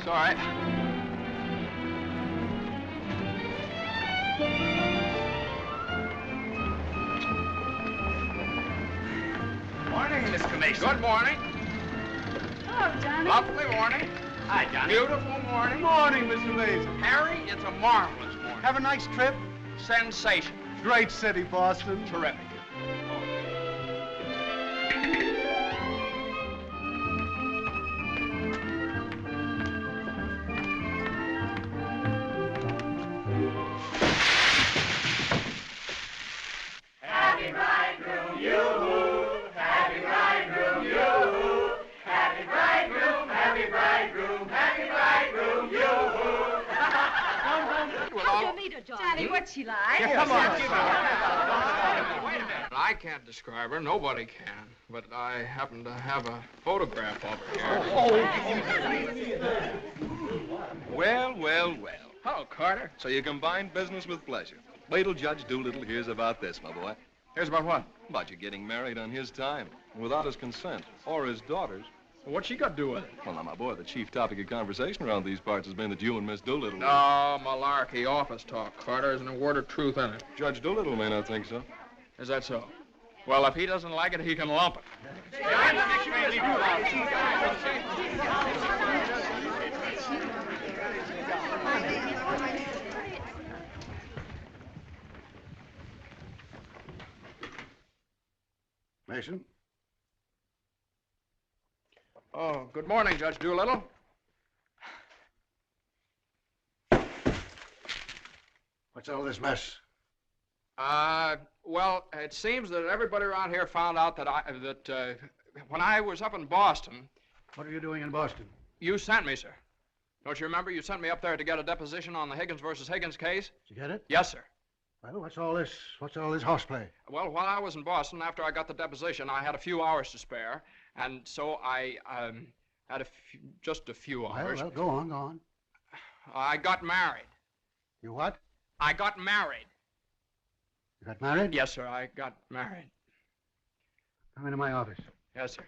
Sorry. Morning, Miss Commission. Good morning. Hello, Johnny. Lovely morning. Hi, Johnny. Beautiful morning. Morning, Mr. Mason. Harry, it's a marvelous morning. Have a nice trip. Sensation. Great city, Boston. Terrific. Happy bridegroom, yoo-hoo! Happy bridegroom, yoo-hoo! Happy bridegroom, happy bridegroom, happy bridegroom, yoo-hoo! How'd you meet her, Johnny? What's she like? Come on. Wait a minute. I can't describe her. Nobody can. But I happen to have a photograph of her here. Well, well, well. Hello, Carter. So you combine business with pleasure. Wait till Judge Doolittle hears about this, my boy. Here's about what? About you getting married on his time, without his consent, or his daughter's. What's she got to do with it? Well, now, my boy, the chief topic of conversation around these parts has been that you and Miss Doolittle... No, malarkey, office talk, Carter. Isn't a word of truth in it. Judge Doolittle may not think so. Is that so? Well, if he doesn't like it, he can lump it. Mason? Oh, good morning, Judge Doolittle. What's all this mess? Well, it seems that everybody around here found out that when I was up in Boston... What are you doing in Boston? You sent me, sir. Don't you remember? You sent me up there to get a deposition on the Higgins versus Higgins case? Did you get it? Yes, sir. Well, what's all this horseplay? Well, while I was in Boston, after I got the deposition, I had a few hours to spare, and so I had just a few hours. Well, go on. I got married. You what? I got married. You got married? Yes, sir, I got married. Come into my office. Yes, sir.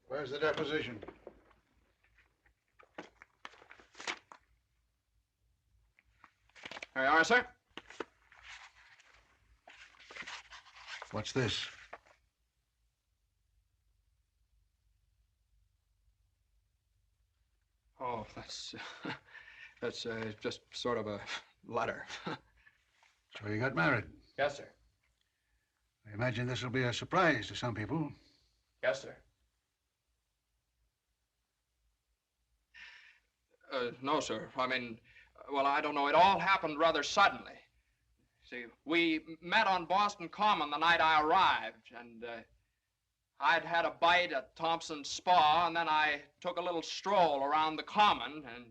Where's the deposition? There you are, sir. What's this? Oh, that's just sort of a letter. So you got married. Yes, sir. I imagine this will be a surprise to some people. Yes, sir. No, sir. I mean, well, I don't know. It all happened rather suddenly. See, we met on Boston Common the night I arrived, and I'd had a bite at Thompson's Spa, and then I took a little stroll around the Common, and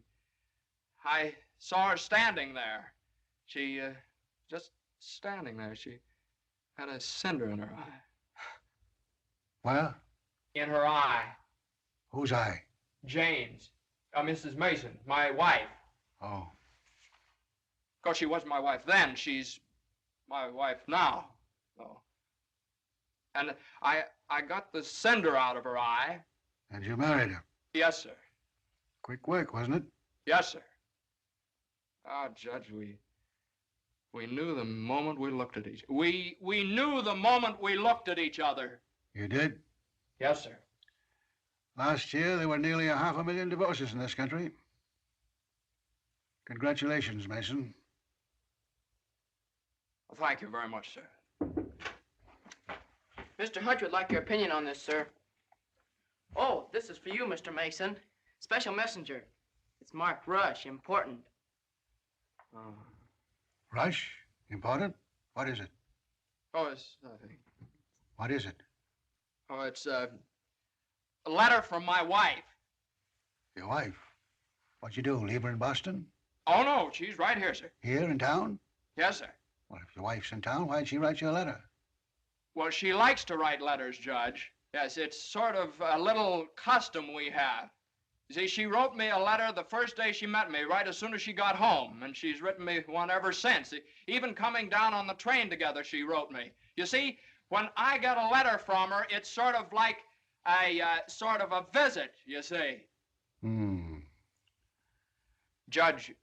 I saw her standing there. She, just standing there. She had a cinder in her eye. Where? In her eye. Whose eye? Jane's. Mrs. Mason, my wife. Oh. Of course, she wasn't my wife then. She's my wife now. Oh. And I got the cinder out of her eye. And you married her? Yes, sir. Quick work, wasn't it? Yes, sir. Ah, Judge, we knew the moment we looked at each other. We knew the moment we looked at each other. You did? Yes, sir. Last year, there were nearly 500,000 divorces in this country. Congratulations, Mason. Well, thank you very much, sir. Mr. Hunt would like your opinion on this, sir. Oh, this is for you, Mr. Mason. Special messenger. It's marked Rush, important. Rush? Important? What is it? Oh, it's nothing. What is it? Oh, it's a letter from my wife. Your wife? What'd you do, leave her in Boston? Oh, no, she's right here, sir. Here in town? Yes, sir. Well, if your wife's in town, why'd she write you a letter? Well, she likes to write letters, Judge. Yes, it's sort of a little custom we have. See, she wrote me a letter the first day she met me, right as soon as she got home, and she's written me one ever since. Even coming down on the train together, she wrote me. You see, when I get a letter from her, it's sort of like sort of a visit, you see. Judge,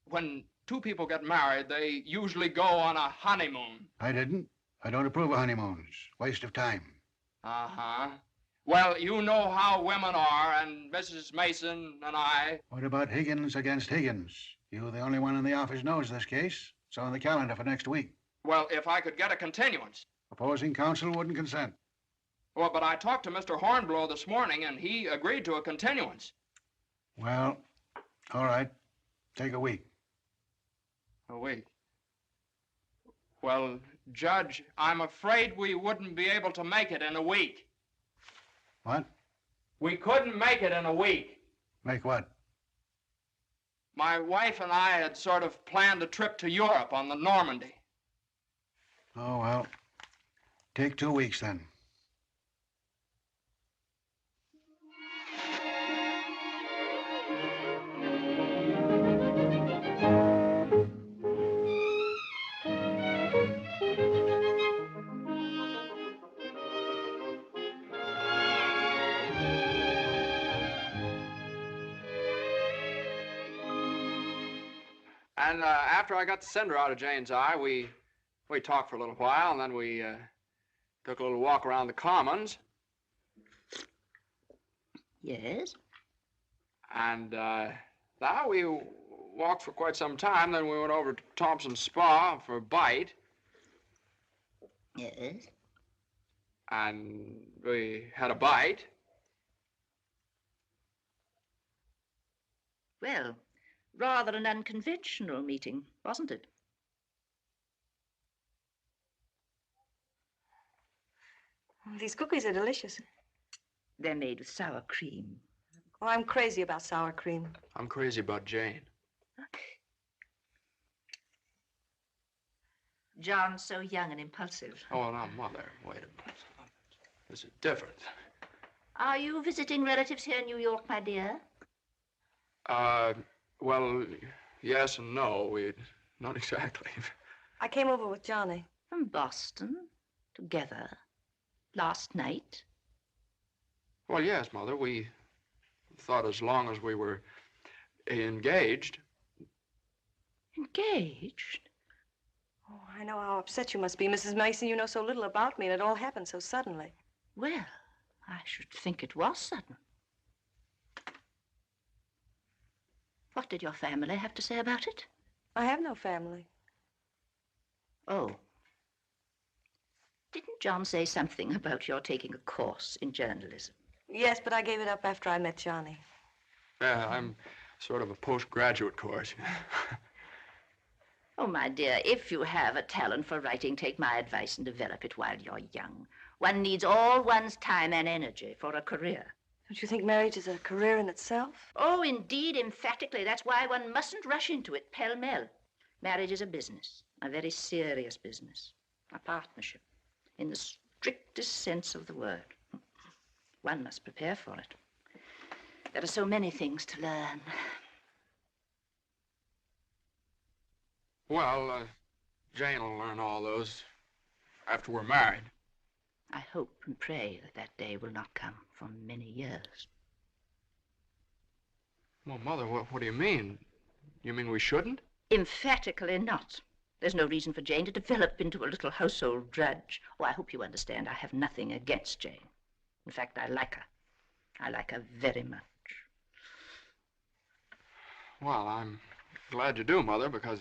when two people get married, they usually go on a honeymoon. I didn't. I don't approve of honeymoons. Waste of time. Uh-huh. Well, you know how women are, and Mrs. Mason and I... What about Higgins against Higgins? You, the only one in the office, knows this case. It's on the calendar for next week. Well, if I could get a continuance. Opposing counsel wouldn't consent. Well, but I talked to Mr. Hornblow this morning, and he agreed to a continuance. Well, all right. Take a week. A week? Well, Judge, I'm afraid we wouldn't be able to make it in a week. What? We couldn't make it in a week. Make what? My wife and I had sort of planned a trip to Europe on the Normandy. Oh, well, take 2 weeks then. And after I got the cinder out of Jane's eye, we talked for a little while, and then we took a little walk around the Commons. Yes? And now we walked for quite some time, then we went over to Thompson's Spa for a bite. Yes? And we had a bite. Well, rather an unconventional meeting, wasn't it? These cookies are delicious. They're made with sour cream. Oh, I'm crazy about sour cream. I'm crazy about Jane. John's so young and impulsive. Oh, now, Mother, wait a minute. This is different. Are you visiting relatives here in New York, my dear? Well, yes and no. Not exactly. I came over with Johnny. From Boston? Together? Last night? Well, yes, Mother. We thought as long as we were engaged. Engaged? Oh, I know how upset you must be, Mrs. Mason. You know so little about me, and it all happened so suddenly. Well, I should think it was sudden. What did your family have to say about it? I have no family. Oh. Didn't John say something about your taking a course in journalism? Yes, but I gave it up after I met Johnny. Yeah, I'm sort of a postgraduate course. Oh, my dear, if you have a talent for writing, take my advice and develop it while you're young. One needs all one's time and energy for a career. Don't you think marriage is a career in itself? Oh, indeed, emphatically. That's why one mustn't rush into it pell-mell. Marriage is a business, a very serious business, a partnership, in the strictest sense of the word. One must prepare for it. There are so many things to learn. Well, Jane will learn all those after we're married. I hope and pray that that day will not come for many years. Well, Mother, what do you mean? You mean we shouldn't? Emphatically not. There's no reason for Jane to develop into a little household drudge. Oh, I hope you understand I have nothing against Jane. In fact, I like her. I like her very much. Well, I'm glad you do, Mother, because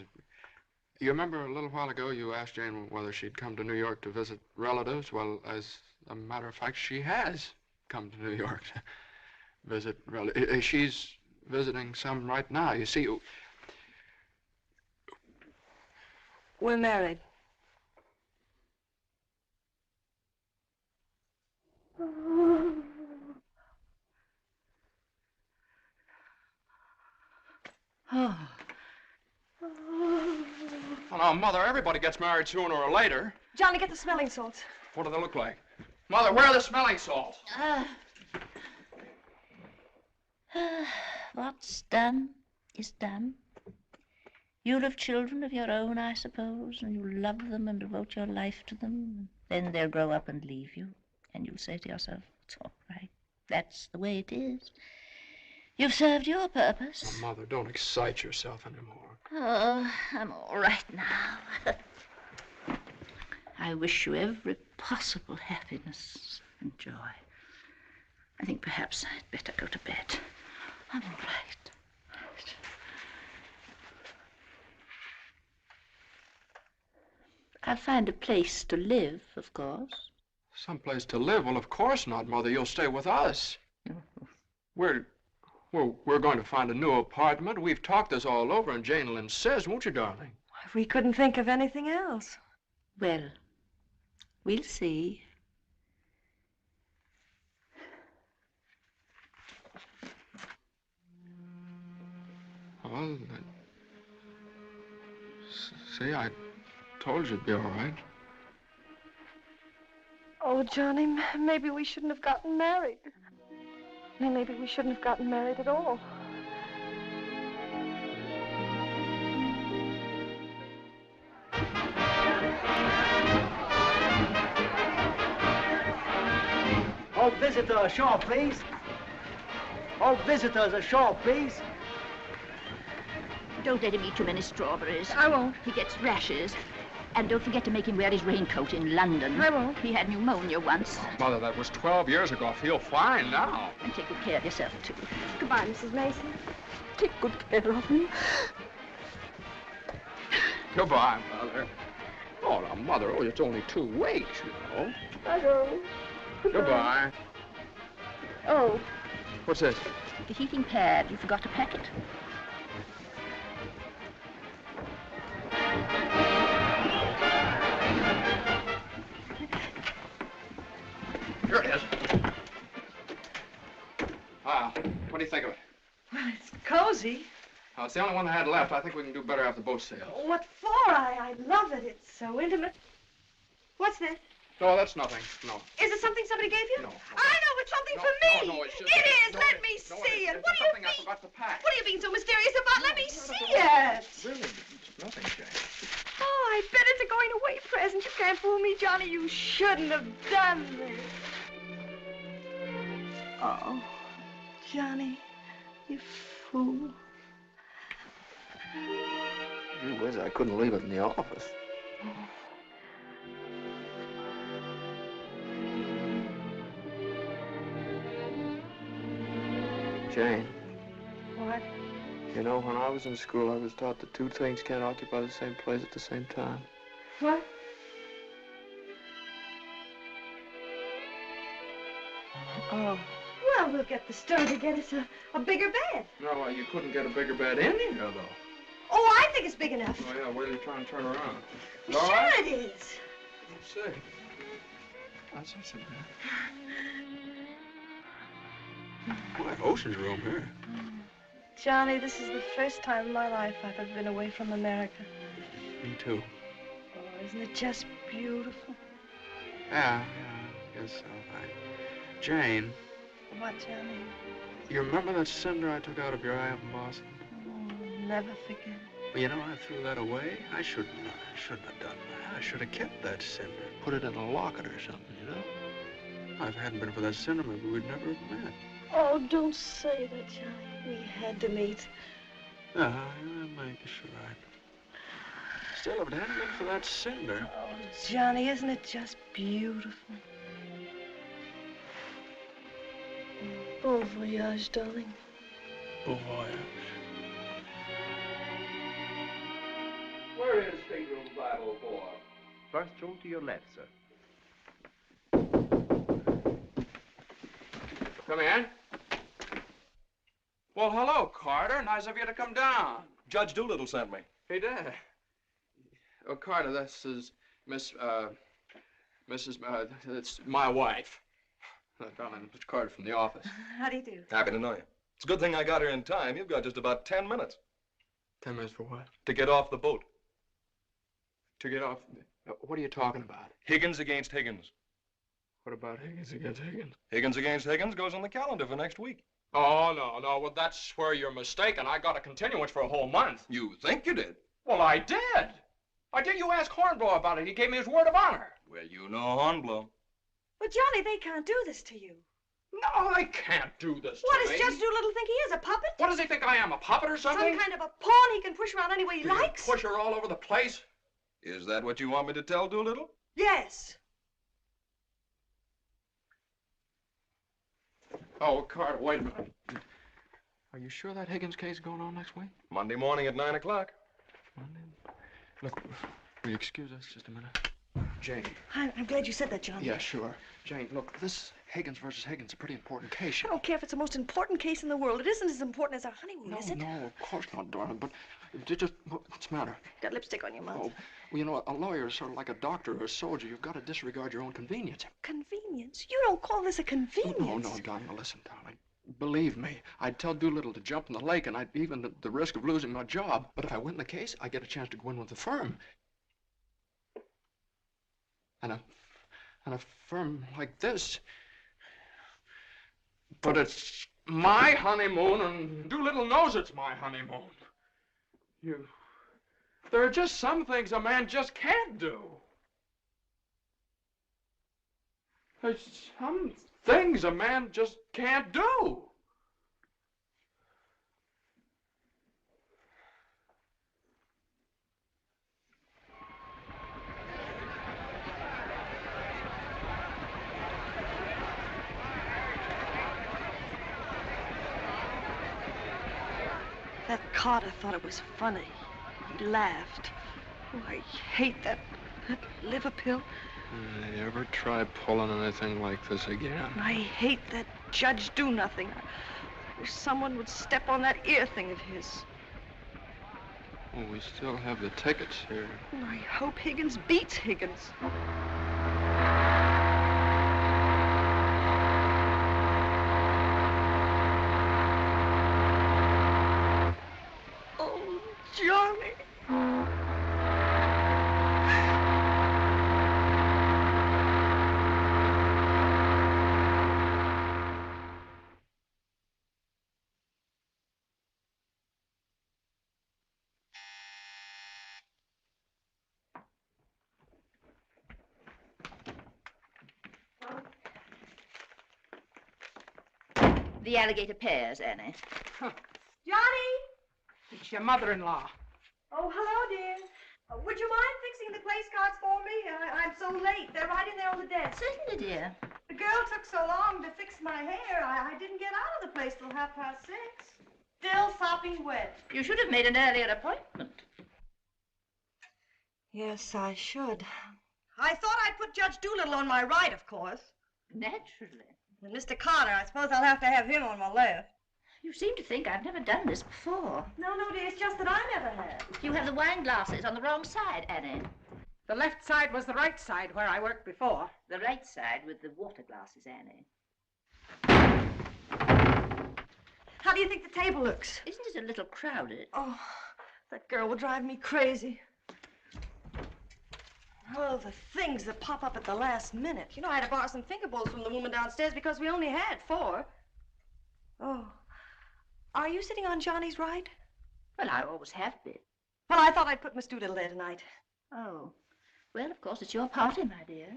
you remember a little while ago you asked Jane whether she'd come to New York to visit relatives? Well, as a matter of fact, she has come to New York to visit relatives. She's visiting some right now. You see, we're married. Oh. Well, now, Mother, everybody gets married sooner or later. Johnny, get the smelling salts. What do they look like? Mother, where are the smelling salts? What's done is done. You'll have children of your own, I suppose, and you'll love them and devote your life to them. Then they'll grow up and leave you, and you'll say to yourself, it's all right. That's the way it is. You've served your purpose. Oh, Mother, don't excite yourself anymore. Oh, I'm all right now. I wish you every possible happiness and joy. I think perhaps I'd better go to bed. I'm all right. I'll find a place to live, of course. Someplace to live? Well, of course not, Mother. You'll stay with us. We're going to find a new apartment. We've talked this all over, and Jane will insist, won't you, darling? We couldn't think of anything else. Well, we'll see. Well, see, I told you it'd be all right. Oh, Johnny, maybe we shouldn't have gotten married. Maybe we shouldn't have gotten married at all. All visitors ashore, please. All visitors ashore, please. Don't let him eat too many strawberries. I won't. He gets rashes. And don't forget to make him wear his raincoat in London. I won't. He had pneumonia once. Mother, that was 12 years ago. I feel fine now. And take good care of yourself, too. Goodbye, Mrs. Mason. Take good care of him. Goodbye, Mother. Oh, now, Mother, it's only 2 weeks, you know. I go. Goodbye. Oh. What's this? The heating pad. You forgot to pack it. Here it is. What do you think of it? Well, it's cozy. Oh, it's the only one I had left. I think we can do better after both sales. What for? I love it. It's so intimate. What's this? No, that's nothing. No. Is it something somebody gave you? No. I know, it's something for me. No, it's just... It is. No, Let me see it. What do you something I forgot to pack. What are you being so mysterious about? Let me see it. Really, it's nothing, Jane. Oh, I bet it's a going-away present. You can't fool me, Johnny. You shouldn't have done this. Oh, Johnny, you fool. Gee whiz, I couldn't leave it in the office. Jane. What? You know, when I was in school, I was taught that 2 things can't occupy the same place at the same time. What? Oh. Well, we'll get the store to get us a bigger bed. No, you couldn't get a bigger bed in here, though. Oh, I think it's big enough. Oh, yeah, wait till you try and turn around. Sure right? it is. Let's see. That's not so bad. Boy, ocean's room here. Johnny, this is the first time in my life I've ever been away from America. Me too. Oh, isn't it just beautiful? Yeah, I guess so. Jane. What, Johnny? You remember that cinder I took out of your eye up in Boston? Oh, never forget. Well, you know, I threw that away. I shouldn't have done that. I should have kept that cinder, put it in a locket or something, you know? If it hadn't been for that cinder, maybe we'd never have met. Oh, don't say that, Johnny. We had to meet. Yeah, maybe you're right. Still, if it hadn't been for that cinder... Oh, Johnny, isn't it just beautiful? Bon voyage, darling. Bon voyage. Where is stateroom 504? First room to your left, sir. Come in. Well, hello, Carter. Nice of you to come down. Judge Doolittle sent me. He did. Oh, Carter, this is it's my wife. Darling, Mr. Carter from the office. How do you do? Happy to know you. It's a good thing I got here in time. You've got just about 10 minutes. 10 minutes for what? To get off the boat. To get off? What are you talking about? Higgins against Higgins. What about Higgins against Higgins? Higgins against Higgins goes on the calendar for next week. Oh, no. Well, that's where you're mistaken. I got a continuance for a whole month. You think you did? Well, I did. You ask Hornblow about it. He gave me his word of honor. Well, you know Hornblow. But, Johnny, they can't do this to you. No, they can't do this What to does me. Judge Doolittle think he is, a puppet? What does he think I am, a puppet or something? Some kind of a pawn he can push around any way he likes? Push her all over the place? Is that what you want me to tell Doolittle? Yes. Oh, Carter, wait a minute. Are you sure that Higgins case is going on next week? Monday morning at 9 o'clock. Monday? Look, will you excuse us just a minute? Jane. I'm glad you said that, Johnny. Yeah, sure. Jane, look, this Higgins versus Higgins is a pretty important case. I don't care if it's the most important case in the world. It isn't as important as our honeymoon, is it? No, of course not, darling, but what's the matter? Got lipstick on your mouth. Oh, well, you know, a lawyer is sort of like a doctor or a soldier. You've got to disregard your own convenience. Convenience? You don't call this a convenience. No, darling, listen, darling. Believe me, I'd tell Doolittle to jump in the lake, and I'd even at the risk of losing my job. But if I win the case, I get a chance to go in with the firm. And a firm like this. But it's my honeymoon, and Doolittle knows it's my honeymoon. There are just some things a man just can't do. There's some things a man just can't do. That Carter thought it was funny. He laughed. Oh, I hate that liver pill. You ever try pulling anything like this again? I hate that Judge Do-Nothing. I wish someone would step on that ear thing of his. Oh, we still have the tickets here. Oh, I hope Higgins beats Higgins. Oh, Johnny. The alligator pears, Annie. Johnny! It's your mother-in-law. Oh, hello, dear. Would you mind fixing the place cards for me? I'm so late. They're right in there on the desk. Certainly, dear. The girl took so long to fix my hair, I didn't get out of the place till 6:30. Still sopping wet. You should have made an earlier appointment. Yes, I should. I thought I'd put Judge Doolittle on my right, of course. Naturally. And Mr. Carter, I suppose I'll have to have him on my left. You seem to think I've never done this before. No, dear, it's just that I never have. You have the wine glasses on the wrong side, Annie. The left side was the right side where I worked before. The right side with the water glasses, Annie. How do you think the table looks? Isn't it a little crowded? Oh, that girl will drive me crazy. Oh, the things that pop up at the last minute. You know, I had to borrow some finger bowls from the woman downstairs because we only had 4. Oh. Are you sitting on Johnny's right? Well, I always have been. Well, I thought I'd put Miss Doolittle there tonight. Oh. Well, of course, it's your party, my dear.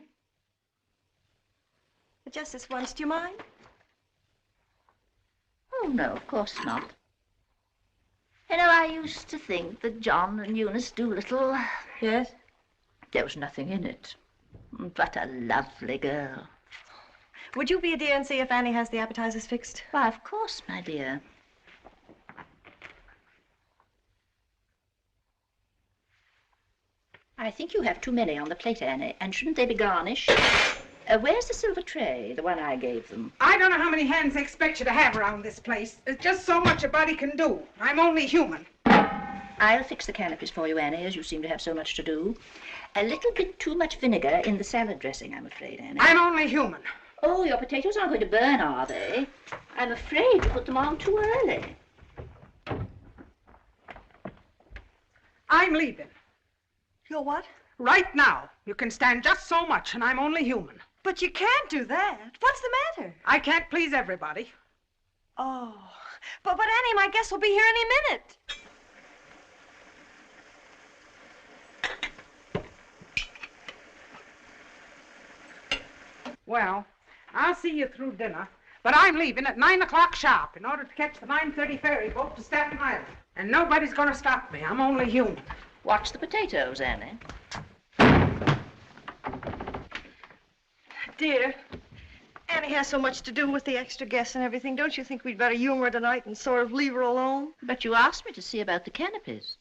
But just this once, do you mind? Oh, no, of course not. You know, I used to think that John and Eunice Doolittle... Yes? There was nothing in it. But a lovely girl. Would you be a dear and see if Annie has the appetizers fixed? Why, of course, my dear. I think you have too many on the plate, Annie, and shouldn't they be garnished? Where's the silver tray, the one I gave them? I don't know how many hands they expect you to have around this place. There's just so much a body can do. I'm only human. I'll fix the canopies for you, Annie, as you seem to have so much to do. A little bit too much vinegar in the salad dressing, I'm afraid, Annie. I'm only human. Oh, your potatoes aren't going to burn, are they? I'm afraid you put them on too early. I'm leaving. You're what? Right now. You can stand just so much, and I'm only human. But you can't do that. What's the matter? I can't please everybody. Oh, but Annie, my guest will be here any minute. Well, I'll see you through dinner, but I'm leaving at 9 o'clock sharp in order to catch the 9:30 ferry boat to Staten Island. And nobody's going to stop me. I'm only human. Watch the potatoes, Annie. Dear, Annie has so much to do with the extra guests and everything. Don't you think we'd better humor her tonight and sort of leave her alone? But you asked me to see about the canopies.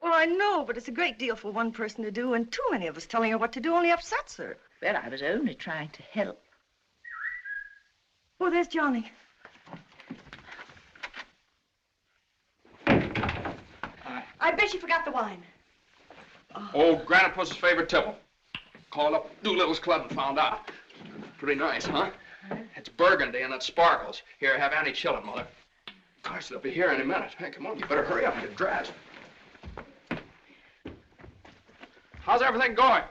Well, I know, but it's a great deal for one person to do, and too many of us telling her what to do only upsets her. Well, I was only trying to help. Oh, there's Johnny. I bet you forgot the wine. Oh, Grandpa's favorite tipple. Called up Doolittle's club and found out. Pretty nice, huh? It's burgundy and it sparkles. Here, have Annie chillin', Mother. Of course, they'll be here any minute. Hey, come on, you better hurry up and get dressed. How's everything going?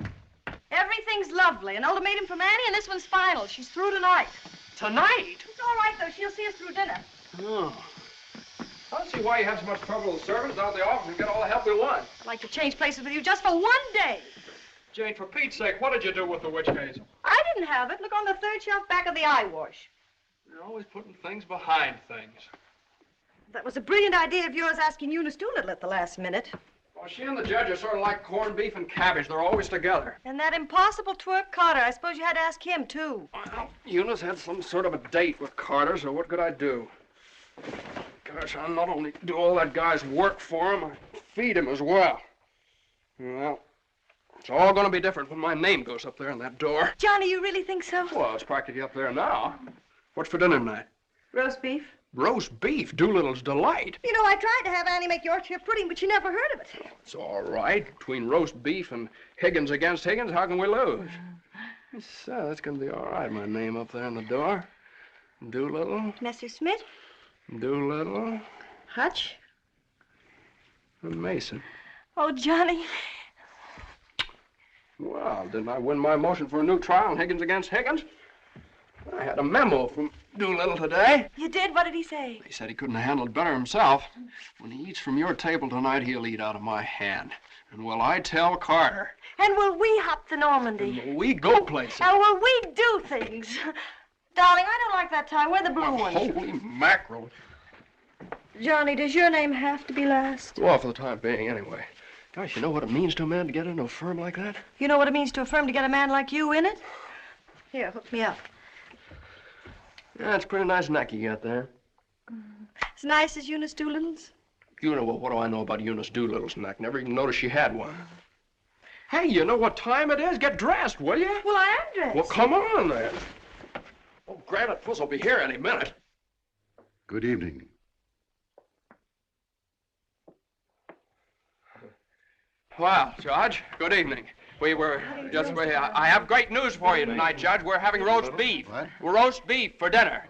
Everything's lovely. An ultimatum from Annie, and this one's final. She's through tonight. Tonight? It's all right, though. She'll see us through dinner. Oh. I don't see why you have so much trouble with servants out of the office and get all the help we want. I'd like to change places with you just for one day. Jane, for Pete's sake, what did you do with the witch hazel? I didn't have it. Look on the third shelf back of the eye wash. You're always putting things behind things. That was a brilliant idea of yours asking Eunice Doolittle at the last minute. Well, she and the judge are sort of like corned beef and cabbage. They're always together. And that impossible twerp Carter. I suppose you had to ask him, too. Well, Eunice had some sort of a date with Carter, so what could I do? Gosh, I not only do all that guy's work for him, I feed him as well. Well, it's all going to be different when my name goes up there on that door. Johnny, you really think so? Well, it's practically up there now. What's for dinner tonight? Roast beef. Roast beef, Doolittle's delight. You know, I tried to have Annie make Yorkshire pudding, but she never heard of it. It's all right. Between roast beef and Higgins against Higgins, how can we lose? So that's going to be all right, my name up there on the door. Doolittle. Messrs. Smith. Doolittle. Hutch. And Mason. Oh, Johnny. Well, didn't I win my motion for a new trial on Higgins against Higgins? I had a memo from Doolittle today. You did? What did he say? He said he couldn't have handled it better himself. When he eats from your table tonight, he'll eat out of my hand. And will I tell Carter? And will we hop the Normandy? And will we go places? And will we do things? Darling, I don't like that tie. Wear the blue one. Holy mackerel. Johnny, does your name have to be last? Well, for the time being, anyway. Gosh, you know what it means to a man to get into a firm like that? You know what it means to a firm to get a man like you in it? Here, hook me up. Yeah, it's a pretty nice neck you got there. As nice as Eunice Doolittle's? You know, well, what do I know about Eunice Doolittle's neck? Never even noticed she had one. Hey, you know what time it is? Get dressed, will you? Well, I am dressed. Well, come on, then. Oh, Granite Puss will be here any minute. Good evening. Well, Judge, good evening. We were just... I have great news for you tonight, Judge. We're having roast beef. What? Roast beef for dinner.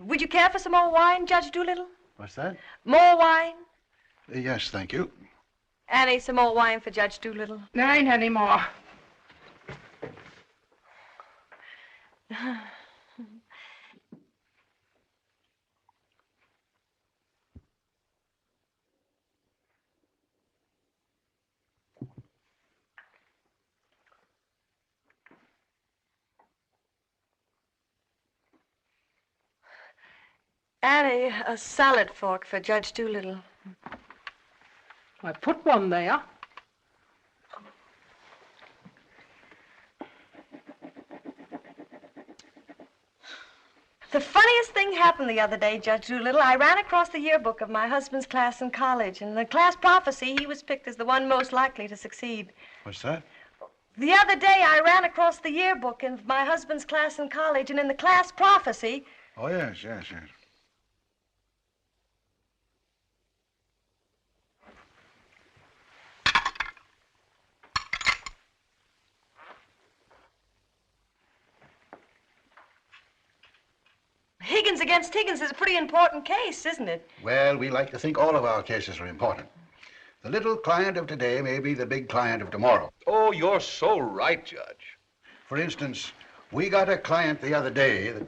Would you care for some more wine, Judge Doolittle? What's that? More wine? Yes, thank you. Annie, some more wine for Judge Doolittle. There ain't any more. Annie, a salad fork for Judge Doolittle. I put one there. The funniest thing happened the other day, Judge Doolittle. I ran across the yearbook of my husband's class in college. In the class prophecy, he was picked as the one most likely to succeed. What's that? The other day, I ran across the yearbook of my husband's class in college, and in the class prophecy... Oh, yes, yes, yes. Higgins against Higgins is a pretty important case, isn't it? Well, we like to think all of our cases are important. The little client of today may be the big client of tomorrow. Oh, you're so right, Judge. For instance, we got a client the other day that...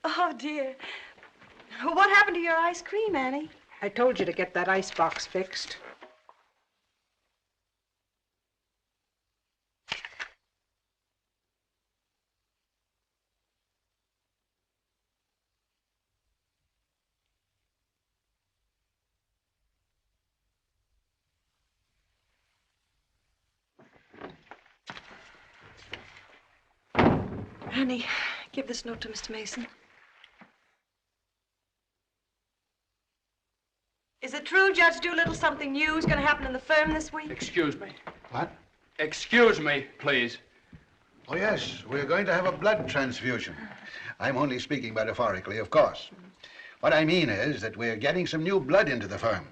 Oh, dear. What happened to your ice cream, Annie? I told you to get that ice box fixed. Annie, give this note to Mr. Mason. Is it true, Judge Doolittle, something new is going to happen in the firm this week? Excuse me. What? Excuse me, please. Oh, yes, we're going to have a blood transfusion. I'm only speaking metaphorically, of course. What I mean is that we're getting some new blood into the firm,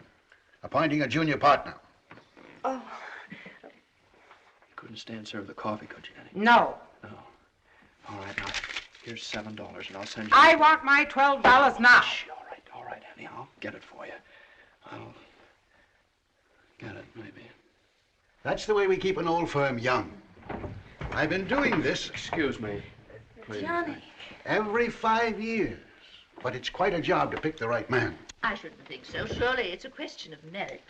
appointing a junior partner. Oh. You couldn't stand serve the coffee, could you, Annie? No. No. All right, now, here's $7, and I'll send you... I want my $12 now. Shh, all right, Annie, I'll get it for you. I'll get it, maybe. That's the way we keep an old firm young. I've been doing this... Excuse me, please. Johnny. Every 5 years. But it's quite a job to pick the right man. I shouldn't think so. Surely it's a question of merit.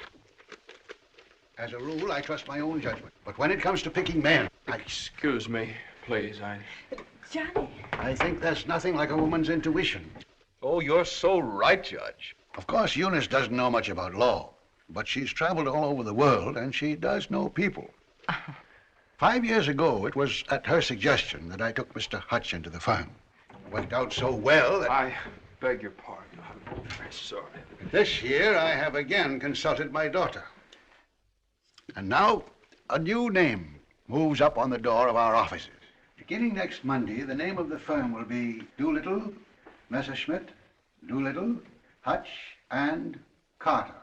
As a rule, I trust my own judgment. But when it comes to picking men, Excuse me, please, Johnny. I think there's nothing like a woman's intuition. Oh, you're so right, Judge. Of course, Eunice doesn't know much about law, but she's traveled all over the world, and she does know people. 5 years ago, it was at her suggestion that I took Mr. Hutch into the firm. It worked out so well that... I beg your pardon. I'm very sorry. This year, I have again consulted my daughter. And now, a new name moves up on the door of our offices. Beginning next Monday, the name of the firm will be Doolittle, Messerschmitt, Doolittle, Hutch, and Carter.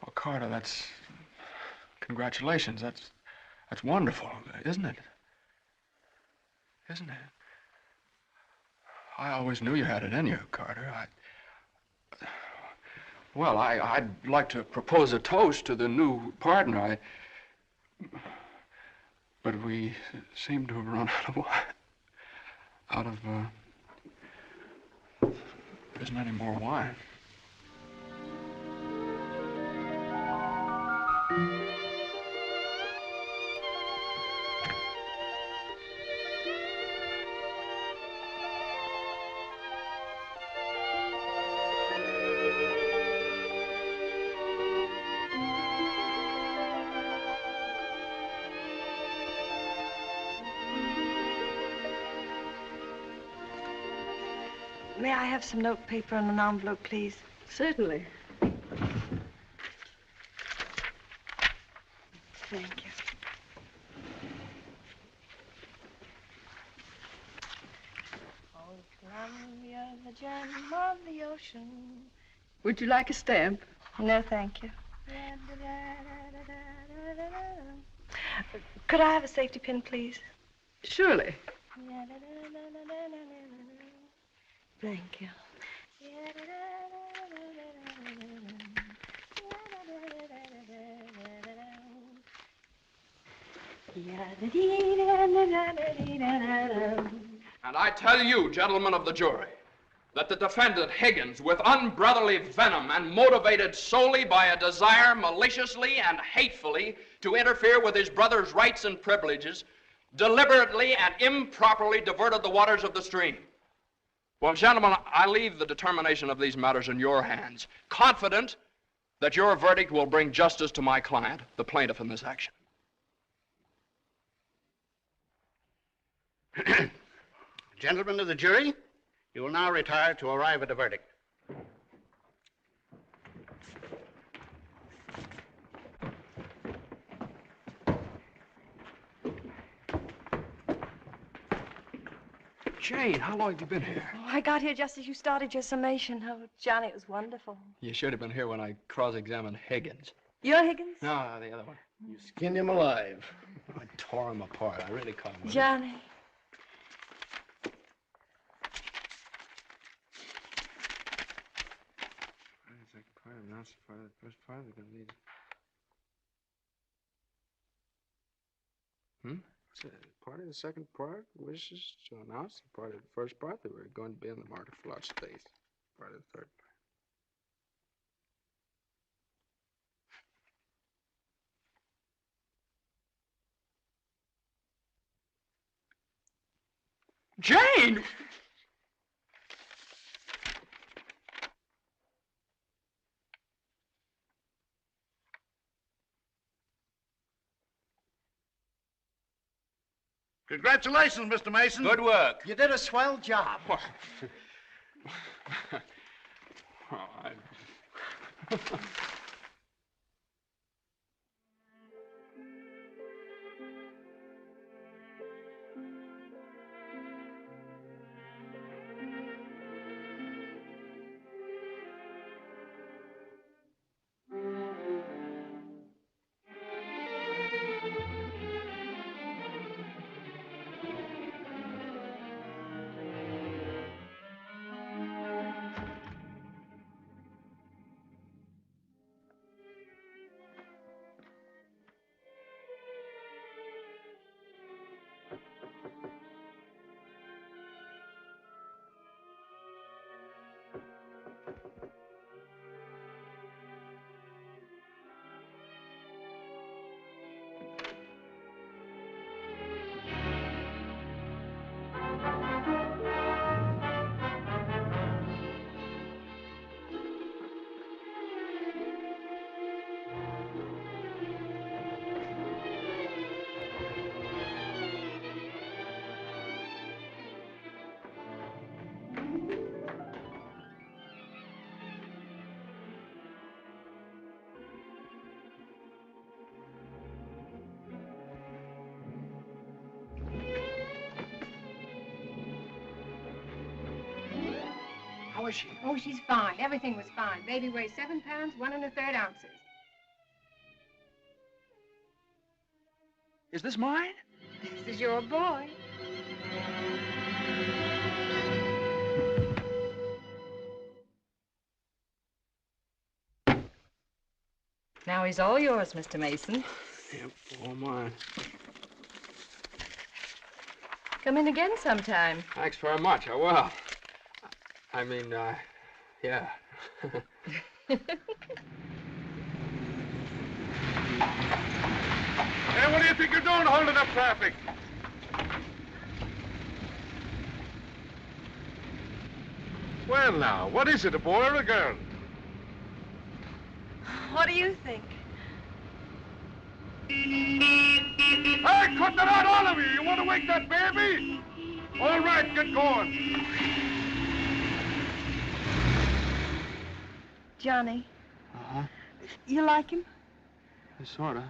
Well, Carter, that's... Congratulations. That's wonderful, isn't it? Isn't it? I always knew you had it in you, Carter. Well, I'd like to propose a toast to the new partner. But we seem to have run out of there isn't any more wine. May I have some note paper and an envelope, please? Certainly. Thank you. Oh, Columbia, the gem of the ocean. Would you like a stamp? No, thank you. Could I have a safety pin, please? Surely. Thank you. And I tell you, gentlemen of the jury, that the defendant, Higgins, with unbrotherly venom and motivated solely by a desire maliciously and hatefully to interfere with his brother's rights and privileges, deliberately and improperly diverted the waters of the stream. Well, gentlemen, I leave the determination of these matters in your hands, confident that your verdict will bring justice to my client, the plaintiff in this action. Gentlemen of the jury, you will now retire to arrive at a verdict. Jane, how long have you been here? Oh, I got here just as you started your summation. Oh, Johnny, it was wonderful. You should have been here when I cross-examined Higgins. You're Higgins? No, the other one. You skinned him alive. I tore him apart. I really caught him. Johnny. The second part, I'm not so far. The first part, we're going to lead. Part of the second part wishes to announce the part of the first part that we're going to be in the market for large space. Part of the third part. Jane! Congratulations, Mr. Mason. Good work. You did a swell job. How is she? Oh, she's fine. Everything was fine. Baby weighs 7 pounds, 1 1/3 ounces. Is this mine? This is your boy. Now he's all yours, Mr. Mason. Yep, all mine. Come in again sometime. Thanks very much. I will. I mean, yeah. Hey, what do you think you're doing holding up traffic? Well, now, what is it, a boy or a girl? What do you think? Hey, cut that out, all of you! You want to wake that baby? All right, get going. Johnny, Uh-huh. you like him? Sort of.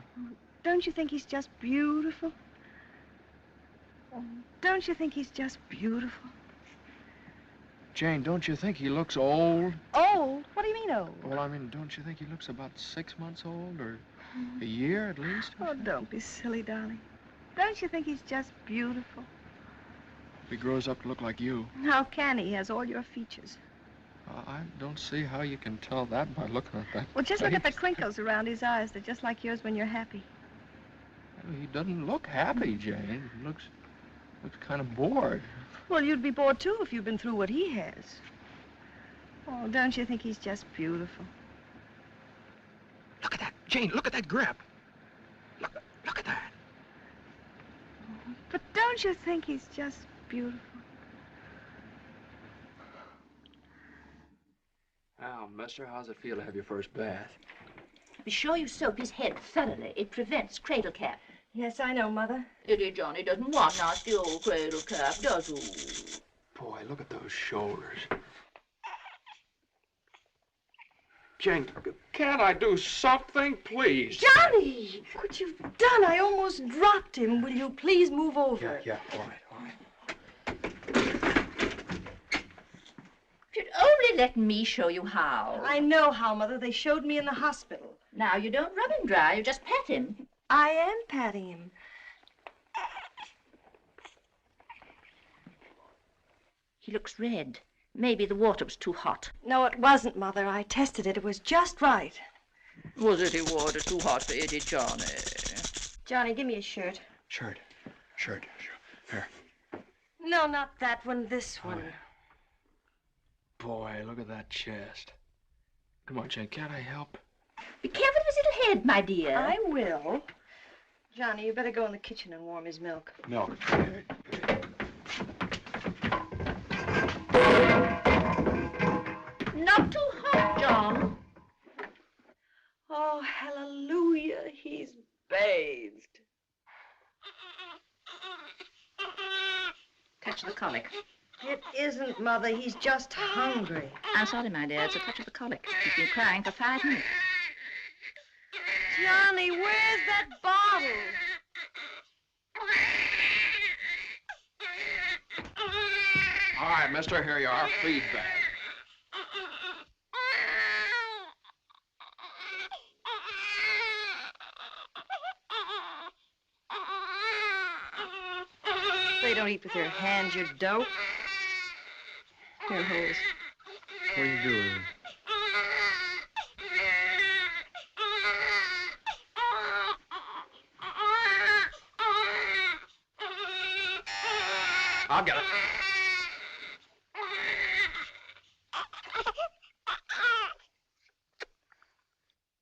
Don't you think he's just beautiful? Don't you think he's just beautiful? Jane, don't you think he looks old? Old? What do you mean old? Well, I mean, don't you think he looks about 6 months old, or a year at least? Oh, don't be silly, darling. Don't you think he's just beautiful? If he grows up to look like you. How can he? He has all your features. I don't see how you can tell that by looking at that. Well, just look at the face. crinkles around his eyes. They're just like yours when you're happy. He doesn't look happy, Jane. He looks kind of bored. Well, you'd be bored, too, if you'd been through what he has. Oh, don't you think he's just beautiful? Look at that, Jane. Look at that grip. Look at that. But don't you think he's just beautiful? Well, mister, how's it feel to have your first bath? Be sure you soap his head thoroughly. It prevents cradle cap. Yes, I know, Mother. Idiot Johnny doesn't want nasty old cradle cap, does he? Boy, look at those shoulders. Jane, can't I do something, please? Johnny! What you've done, I almost dropped him. Will you please move over? Yeah, all right. If you'd only let me show you how. I know how, Mother. They showed me in the hospital. Now, you don't rub him dry. You just pat him. I am patting him. He looks red. Maybe the water was too hot. No, it wasn't, Mother. I tested it. It was just right. Was it the water too hot for Eddie, Johnny? Johnny, give me a shirt. Shirt. Here. No, not that one. This one. Boy, look at that chest. Come on, Jane, can't I help? Be careful of his little head, my dear. I will. Johnny, you better go in the kitchen and warm his milk. Milk. Not too hot, John. Oh, hallelujah. He's bathed. Touch the colic. It isn't, Mother. He's just hungry. I'm sorry, my dear. It's a touch of the colic. He's been crying for 5 minutes. Johnny, where's that bottle? All right, mister, here you are. Feed bag. They don't eat with their hands, you dope. Here, Hose. What are you doing? I'll get it.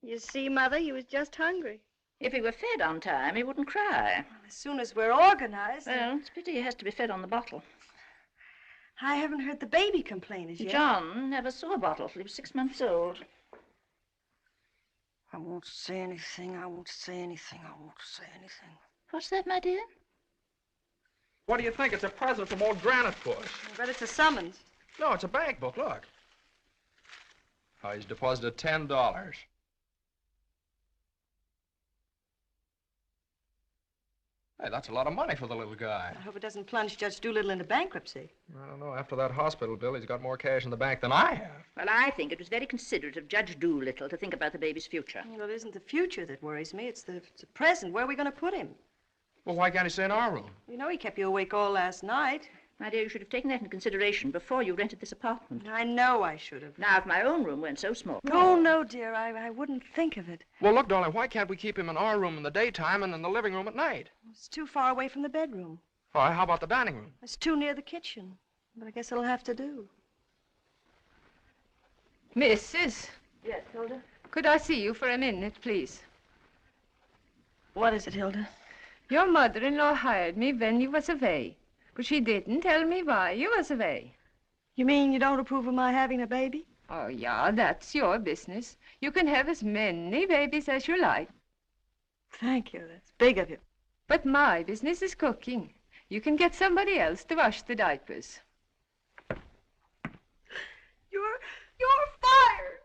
You see, Mother, he was just hungry. If he were fed on time, he wouldn't cry. Well, as soon as we're organized... Well, it's a pity he has to be fed on the bottle. I haven't heard the baby complain as yet. John never saw a bottle till he was 6 months old. I won't say anything. I won't say anything. I won't say anything. What's that, my dear? What do you think? It's a present from old Granite Puss. I bet it's a summons. No, it's a bank book. Look. Oh, he's deposited $10. Hey, that's a lot of money for the little guy. I hope it doesn't plunge Judge Doolittle into bankruptcy. I don't know. After that hospital bill, he's got more cash in the bank than I have. Well, I think it was very considerate of Judge Doolittle to think about the baby's future. Well, it isn't the future that worries me. It's the present. Where are we going to put him? Well, why can't he stay in our room? You know he kept you awake all last night. My dear, you should have taken that into consideration before you rented this apartment. I know I should have. Now, if my own room weren't so small... Oh, no, dear. I wouldn't think of it. Well, look, darling, why can't we keep him in our room in the daytime and in the living room at night? It's too far away from the bedroom. All right, how about the dining room? It's too near the kitchen. But I guess it'll have to do. Mrs. Yes, Hilda? Could I see you for a minute, please? What is it, Hilda? Your mother-in-law hired me when you was away. But she didn't tell me why you was away. You mean you don't approve of my having a baby? Oh, yeah, that's your business. You can have as many babies as you like. Thank you. That's big of you. But my business is cooking. You can get somebody else to wash the diapers. You're fired.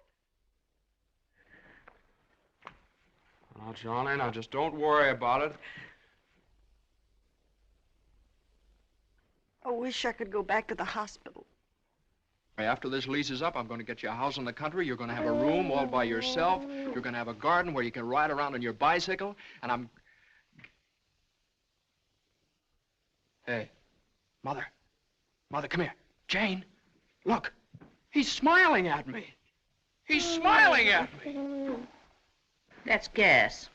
Now, Johnny, now just don't worry about it. I wish I could go back to the hospital. After this lease is up, I'm going to get you a house in the country. You're going to have a room all by yourself. You're going to have a garden where you can ride around on your bicycle. And I'm... Hey, Mother. Mother, come here. Jane, look. He's smiling at me. He's smiling at me. That's gas.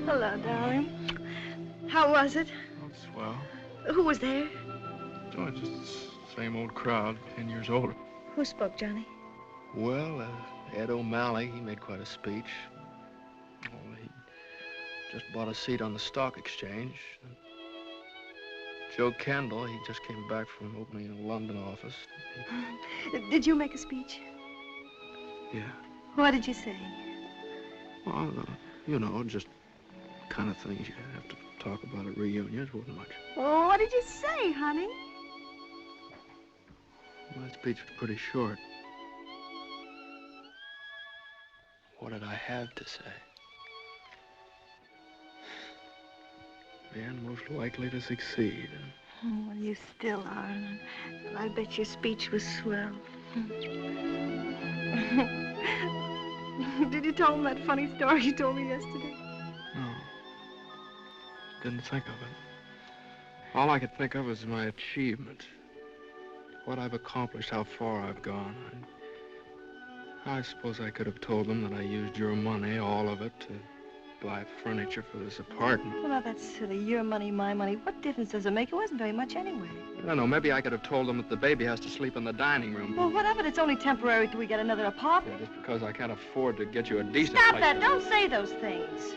Hello, darling. How was it? Oh, swell. Who was there? Oh, just the same old crowd, 10 years older. Who spoke, Johnny? Well, Ed O'Malley, he made quite a speech. Oh, he just bought a seat on the stock exchange. Joe Kendall, he just came back from opening a London office. Did you make a speech? Yeah. What did you say? Well, you know, just kind of things you have to talk about at reunions. Wasn't much. Oh, what did you say, honey? My speech was pretty short. What did I have to say? Man most likely to succeed. Oh, well, you still are. I bet your speech was swell. Did you tell him that funny story you told me yesterday? No. Didn't think of it. All I could think of was my achievement. What I've accomplished, how far I've gone. I suppose I could have told them that I used your money, all of it, to buy furniture for this apartment. Well, now, that's silly. Your money, my money. What difference does it make? It wasn't very much anyway. I don't know. Maybe I could have told them that the baby has to sleep in the dining room. Well, what of it? It's only temporary till we get another apartment. Yeah, just because I can't afford to get you a decent Stop place that. to Don't say those things.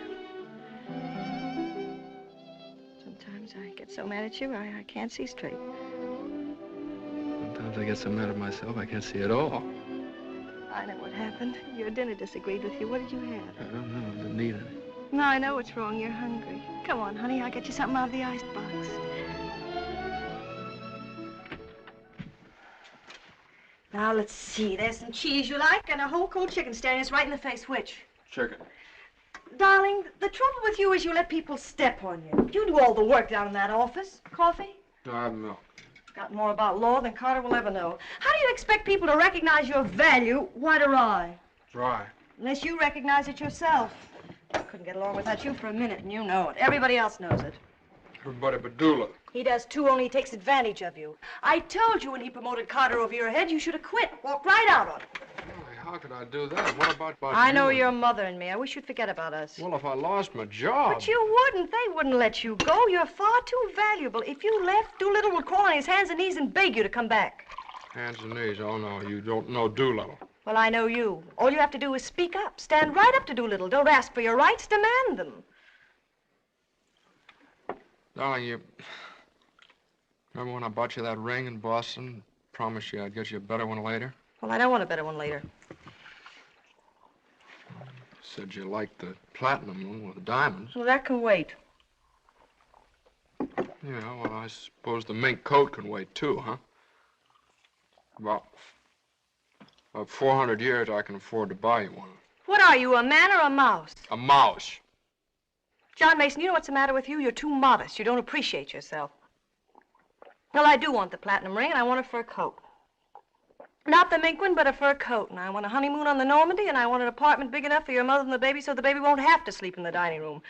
Sometimes I get so mad at you, I can't see straight. Sometimes I get so mad at myself, I can't see at all. I know what happened. Your dinner disagreed with you. What did you have? I don't know. I didn't eat any. No, I know what's wrong. You're hungry. Come on, honey. I'll get you something out of the icebox. Now, let's see. There's some cheese you like and a whole cold chicken staring us right in the face. Which? Chicken. Darling, the trouble with you is you let people step on you. You do all the work down in that office. Coffee? No, I have milk. Got more about law than Carter will ever know. How do you expect people to recognize your value, white or rye? Dry. Unless you recognize it yourself. I couldn't get along without you for a minute, and you know it. Everybody else knows it. Everybody but Doolittle. He does too, only he takes advantage of you. I told you when he promoted Carter over your head, you should have quit. Walked right out on him. How could I do that? What about I know your mother and me. I wish you'd forget about us. Well, if I lost my job... But you wouldn't. They wouldn't let you go. You're far too valuable. If you left, Doolittle would crawl on his hands and knees and beg you to come back. Hands and knees? Oh, no, you don't know Doolittle. Well, I know you. All you have to do is speak up. Stand right up to Doolittle. Don't ask for your rights. Demand them. Darling, you... Remember when I bought you that ring in Boston? Promised you I'd get you a better one later? Well, I don't want a better one later. Said you liked the platinum one with the diamonds. Well, that can wait. Yeah, well, I suppose the mink coat can wait, too, huh? About 400 years, I can afford to buy you one. What are you, a man or a mouse? A mouse. John Mason, you know what's the matter with you? You're too modest. You don't appreciate yourself. Well, I do want the platinum ring, and I want a fur coat. Not the mink one, but a fur coat. And I want a honeymoon on the Normandy, and I want an apartment big enough for your mother and the baby so the baby won't have to sleep in the dining room.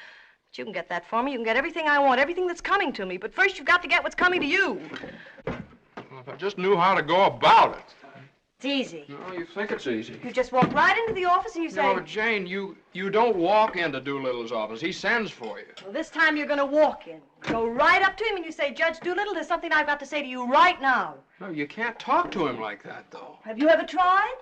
But you can get that for me. You can get everything I want, everything that's coming to me. But first, you've got to get what's coming to you. Well, if I just knew how to go about it. It's easy. No, you think it's easy. You just walk right into the office and you say... No, Jane, you don't walk into Doolittle's office. He sends for you. Well, this time you're going to walk in. Go right up to him and you say, Judge Doolittle, there's something I've got to say to you right now. No, you can't talk to him like that, though. Have you ever tried?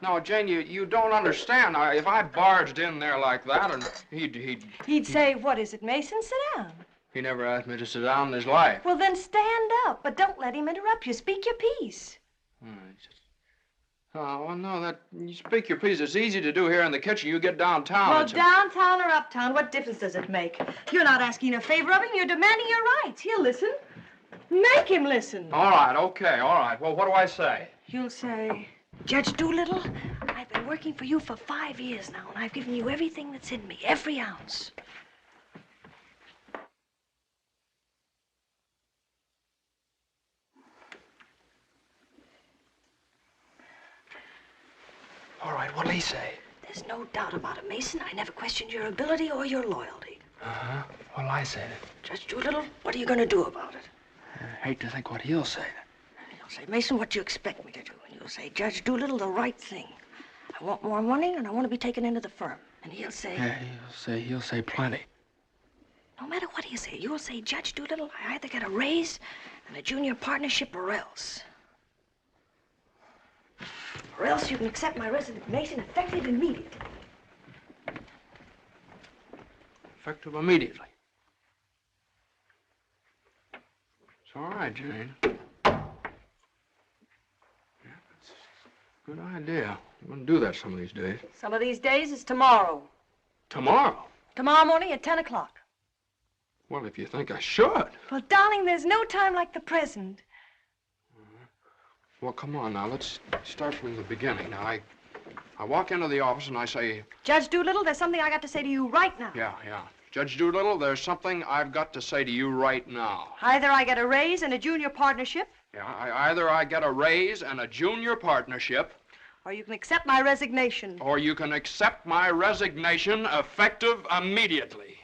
No, Jane, you don't understand. If I barged in there like that, and He'd say, what is it, Mason? Sit down. He never asked me to sit down in his life. Well, then stand up, but don't let him interrupt you. Speak your piece. Oh, well, no, you speak your piece. It's easy to do here in the kitchen. You get downtown. Well, downtown or uptown, what difference does it make? You're not asking a favor of him. You're demanding your rights. He'll listen. Make him listen. All right, okay, all right. Well, what do I say? You'll say, Judge Doolittle, I've been working for you for 5 years now, and I've given you everything that's in me, every ounce. All right, what'll he say? There's no doubt about it, Mason. I never questioned your ability or your loyalty. Uh-huh. What'll I say then? Judge Doolittle, what are you going to do about it? I hate to think what he'll say. He'll say, Mason, what do you expect me to do? And you'll say, Judge Doolittle, the right thing. I want more money, and I want to be taken into the firm. And he'll say... Yeah, he'll say plenty. No matter what he'll say, you'll say, Judge Doolittle, I either get a raise and a junior partnership or else. Or else you can accept my resignation effective immediately. Effective immediately. It's all right, Jane. Yeah, that's a good idea. I'm going to do that some of these days. Some of these days is tomorrow. Tomorrow? Tomorrow morning at 10 o'clock. Well, if you think I should. Well, darling, there's no time like the present. Well, come on now. Let's start from the beginning. Now, I walk into the office and I say... Judge Doolittle, there's something I got to say to you right now. Yeah. Judge Doolittle, there's something I've got to say to you right now. Either I get a raise and a junior partnership. Yeah, either I get a raise and a junior partnership. Or you can accept my resignation. Or you can accept my resignation effective immediately.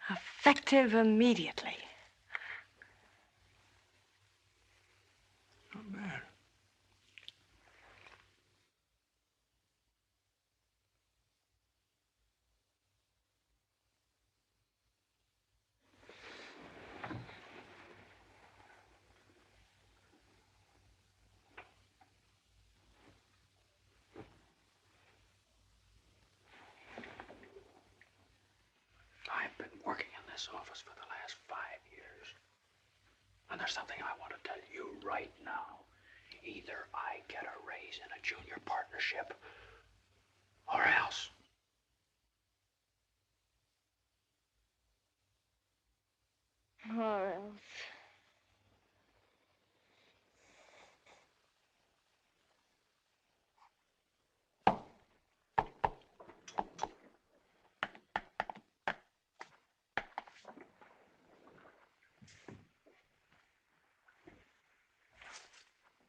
Effective immediately. Not bad. I've been working in this office for the last 5 years. And there's something I want to tell you right now. Either I get a raise in a junior partnership, or else. Or else.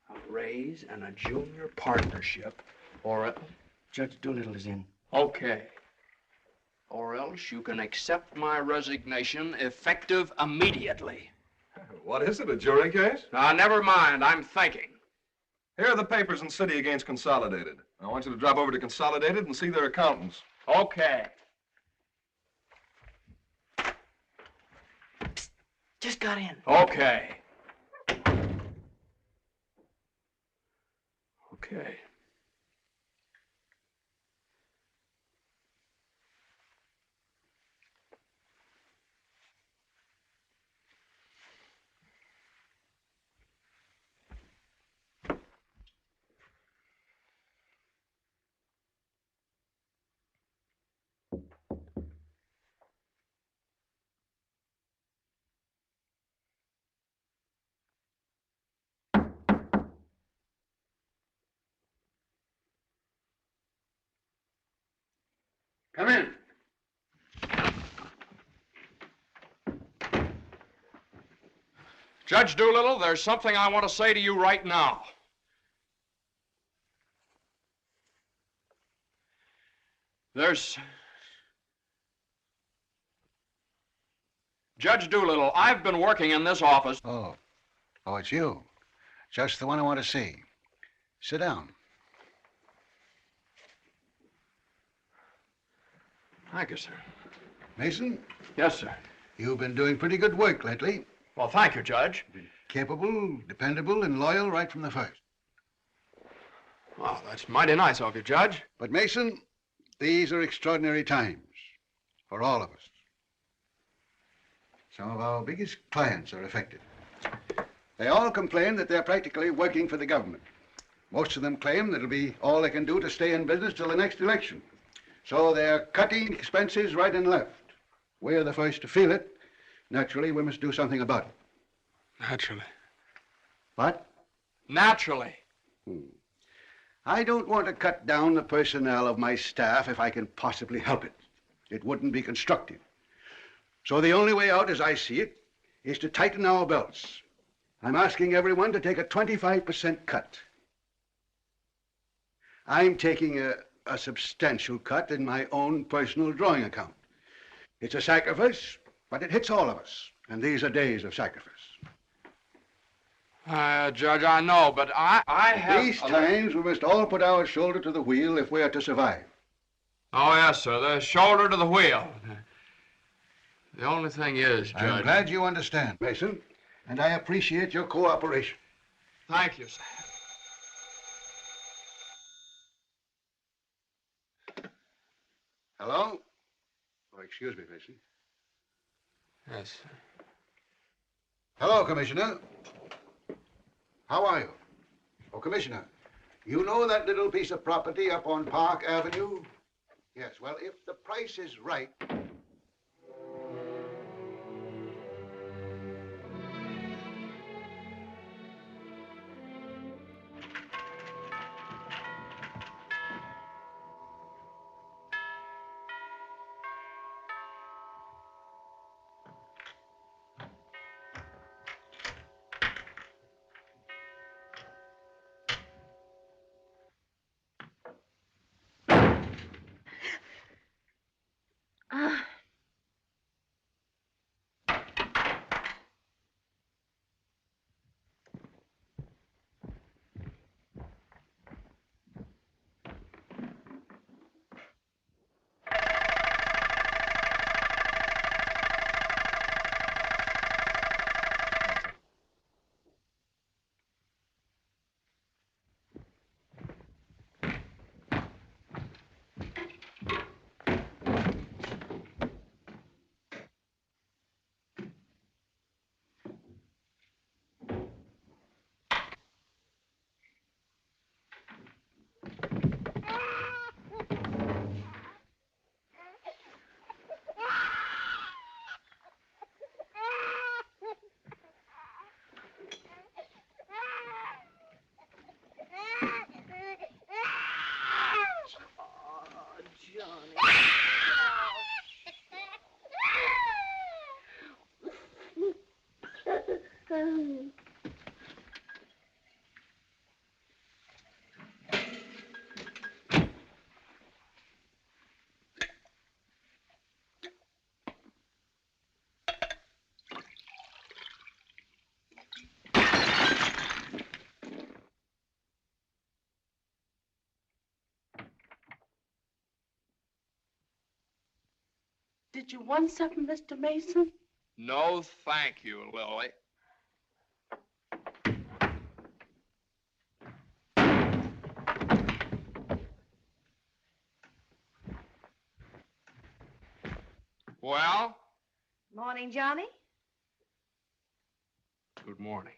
A raise and a junior partnership, or else. Judge Doolittle is in. Okay. Or else you can accept my resignation effective immediately. What is it, a jury case? Now, never mind. I'm thinking. Here are the papers in City against Consolidated. I want you to drop over to Consolidated and see their accountants. Okay. Psst, just got in. Okay. Okay. Come in. Judge Doolittle, there's something I want to say to you right now. Judge Doolittle, I've been working in this office. Oh, it's you. Just the one I want to see. Sit down. Thank you, sir. Mason? Yes, sir. You've been doing pretty good work lately. Well, thank you, Judge. Capable, dependable, and loyal right from the first. Well, that's mighty nice of you, Judge. But, Mason, these are extraordinary times for all of us. Some of our biggest clients are affected. They all complain that they're practically working for the government. Most of them claim that it'll be all they can do to stay in business till the next election. So they're cutting expenses right and left. We're the first to feel it. Naturally, we must do something about it. Naturally. What? Naturally. I don't want to cut down the personnel of my staff if I can possibly help it. It wouldn't be constructive. So the only way out, as I see it, is to tighten our belts. I'm asking everyone to take a 25% cut. I'm taking a substantial cut in my own personal drawing account. It's a sacrifice, but it hits all of us. And these are days of sacrifice. Judge, I know, but I have... These times, we must all put our shoulder to the wheel if we are to survive. Oh, yes, sir. The shoulder to the wheel. The only thing is, Judge... I'm glad you understand, Mason, and I appreciate your cooperation. Thank you, sir. Hello? Oh, excuse me, Mason. Yes, sir. Hello, Commissioner. How are you? Oh, Commissioner, you know that little piece of property up on Park Avenue? Yes, well, if the price is right... Did you want something, Mr. Mason? No, thank you, Lily. Well? Morning, Johnny. Good morning.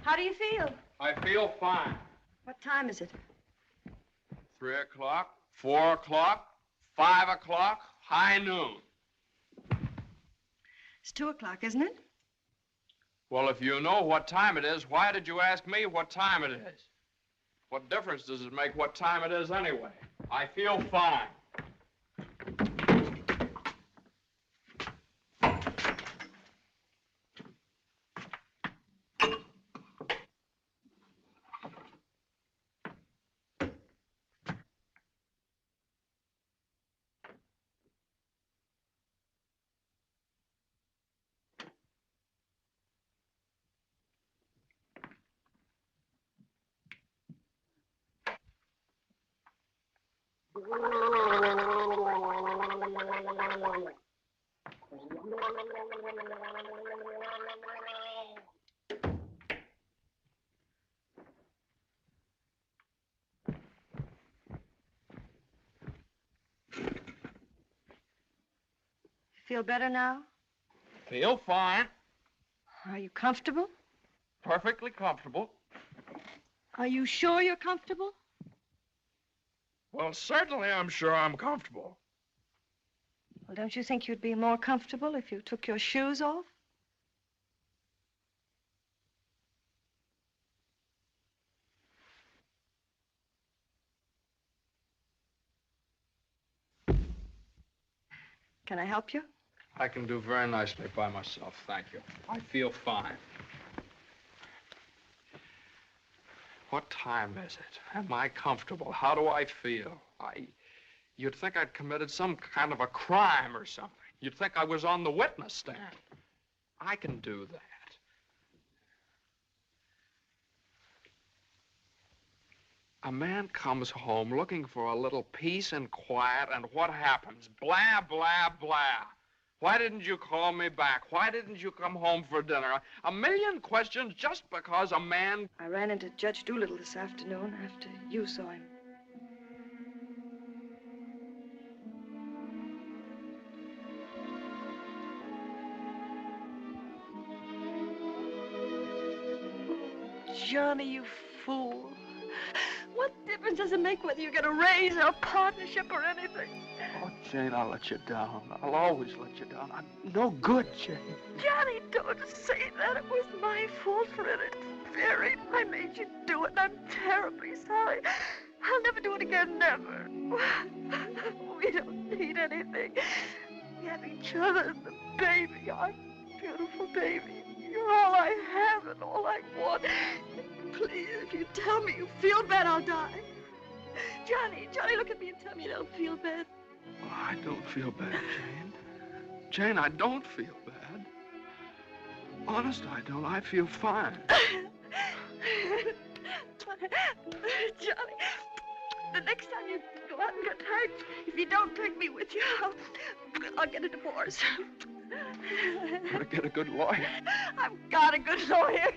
How do you feel? I feel fine. What time is it? 3 o'clock, 4 o'clock, 5 o'clock, high noon. It's 2 o'clock, isn't it? Well, if you know what time it is, why did you ask me what time it is? What difference does it make what time it is anyway? I feel fine. Feel better now? Feel fine. Are you comfortable? Perfectly comfortable. Are you sure you're comfortable? Well, certainly I'm sure I'm comfortable. Well, don't you think you'd be more comfortable if you took your shoes off? Can I help you? I can do very nicely by myself, thank you. I feel fine. What time is it? Am I comfortable? How do I feel? You'd think I'd committed some kind of a crime or something. You'd think I was on the witness stand. I can do that. A man comes home looking for a little peace and quiet, and what happens? Blah, blah, blah. Why didn't you call me back? Why didn't you come home for dinner? A million questions just because a man... I ran into Judge Doolittle this afternoon after you saw him. Johnny, you fool. What difference does it make whether you get a raise or a partnership or anything? Oh, Jane, I'll let you down. I'll always let you down. I'm no good, Jane. Johnny, don't say that. It was my fault for it. It's buried. I made you do it, and I'm terribly sorry. I'll never do it again, never. We don't need anything. We have each other and the baby, our beautiful baby. You're all I have and all I want. Please, if you tell me you feel bad, I'll die. Johnny, look at me and tell me you don't feel bad. Oh, I don't feel bad, Jane. Jane, I don't feel bad. Honest, I don't. I feel fine. Johnny, the next time you go out and get hurt, if you don't take me with you, I'll get a divorce. You gotta get a good lawyer. I've got a good lawyer.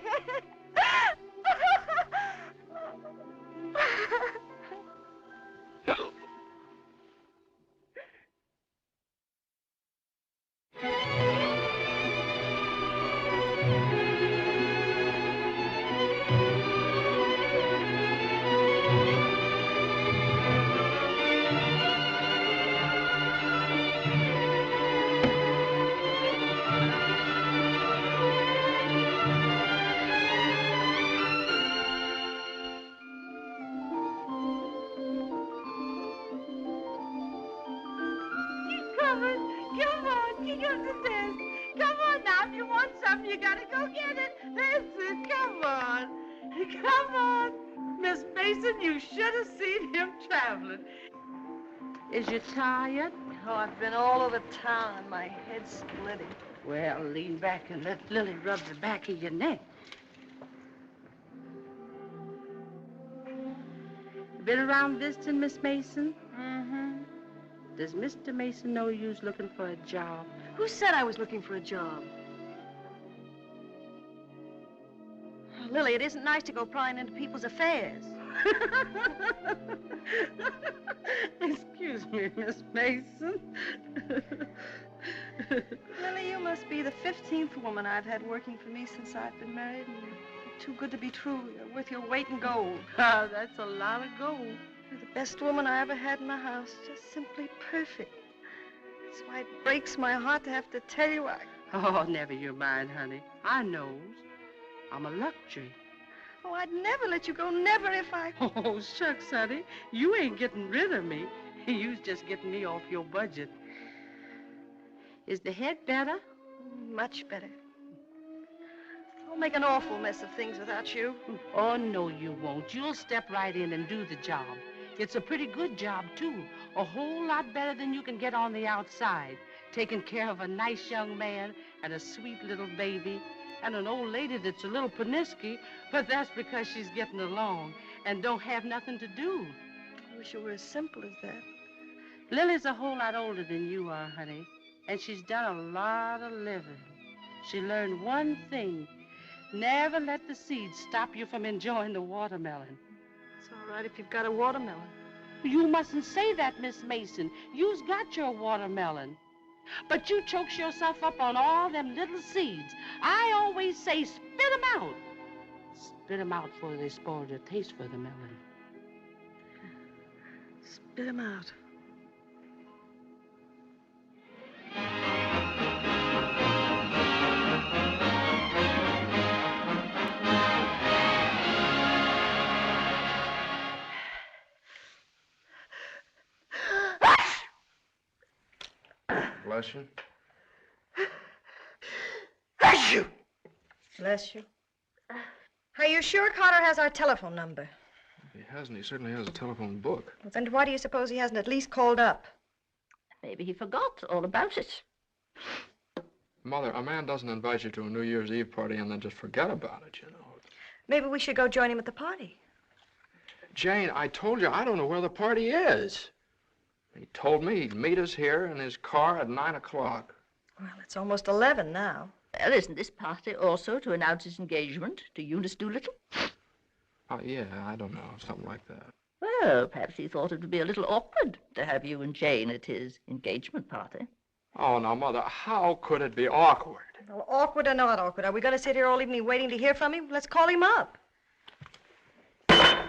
Is you tired? Oh, I've been all over town and my head's splitting. Well, lean back and let Lily rub the back of your neck. Been around visiting, Miss Mason? Mm-hmm. Does Mr. Mason know you was looking for a job? Who said I was looking for a job? Oh, Lily, it isn't nice to go prying into people's affairs. Excuse me, Miss Mason. Lily, you must be the 15th woman I've had working for me since I've been married, and you're too good to be true. You're worth your weight in gold. Ah, that's a lot of gold. You're the best woman I ever had in the house. Just simply perfect. That's why it breaks my heart to have to tell you Oh, never you mind, honey. I knows. I'm a luxury. Oh, I'd never let you go, never if I... Oh, shucks, honey. You ain't getting rid of me. You's just getting me off your budget. Is the head better? Much better. I'll make an awful mess of things without you. Oh, no, you won't. You'll step right in and do the job. It's a pretty good job, too. A whole lot better than you can get on the outside. Taking care of a nice young man and a sweet little baby. And an old lady that's a little pernisky, but that's because she's getting along and don't have nothing to do. I wish it were as simple as that. Lily's a whole lot older than you are, honey, and she's done a lot of living. She learned one thing. Never let the seeds stop you from enjoying the watermelon. It's all right if you've got a watermelon. You mustn't say that, Miss Mason. You's got your watermelon. But you chokes yourself up on all them little seeds. I always say spit them out. Spit them out before they spoil your taste for the melon. Spit them out. Bless you. Bless you. Bless you. Are you sure Carter has our telephone number? If he hasn't, he certainly has a telephone book. Well, then why do you suppose he hasn't at least called up? Maybe he forgot all about it. Mother, a man doesn't invite you to a New Year's Eve party and then just forget about it, you know. Maybe we should go join him at the party. Jane, I told you I don't know where the party is. He told me he'd meet us here in his car at 9 o'clock. Well, it's almost 11 now. Well, isn't this party also to announce his engagement to Eunice Doolittle? Oh, yeah, I don't know, something like that. Well, perhaps he thought it would be a little awkward to have you and Jane at his engagement party. Oh, now, Mother, how could it be awkward? Well, awkward or not awkward, are we going to sit here all evening waiting to hear from him? Let's call him up. All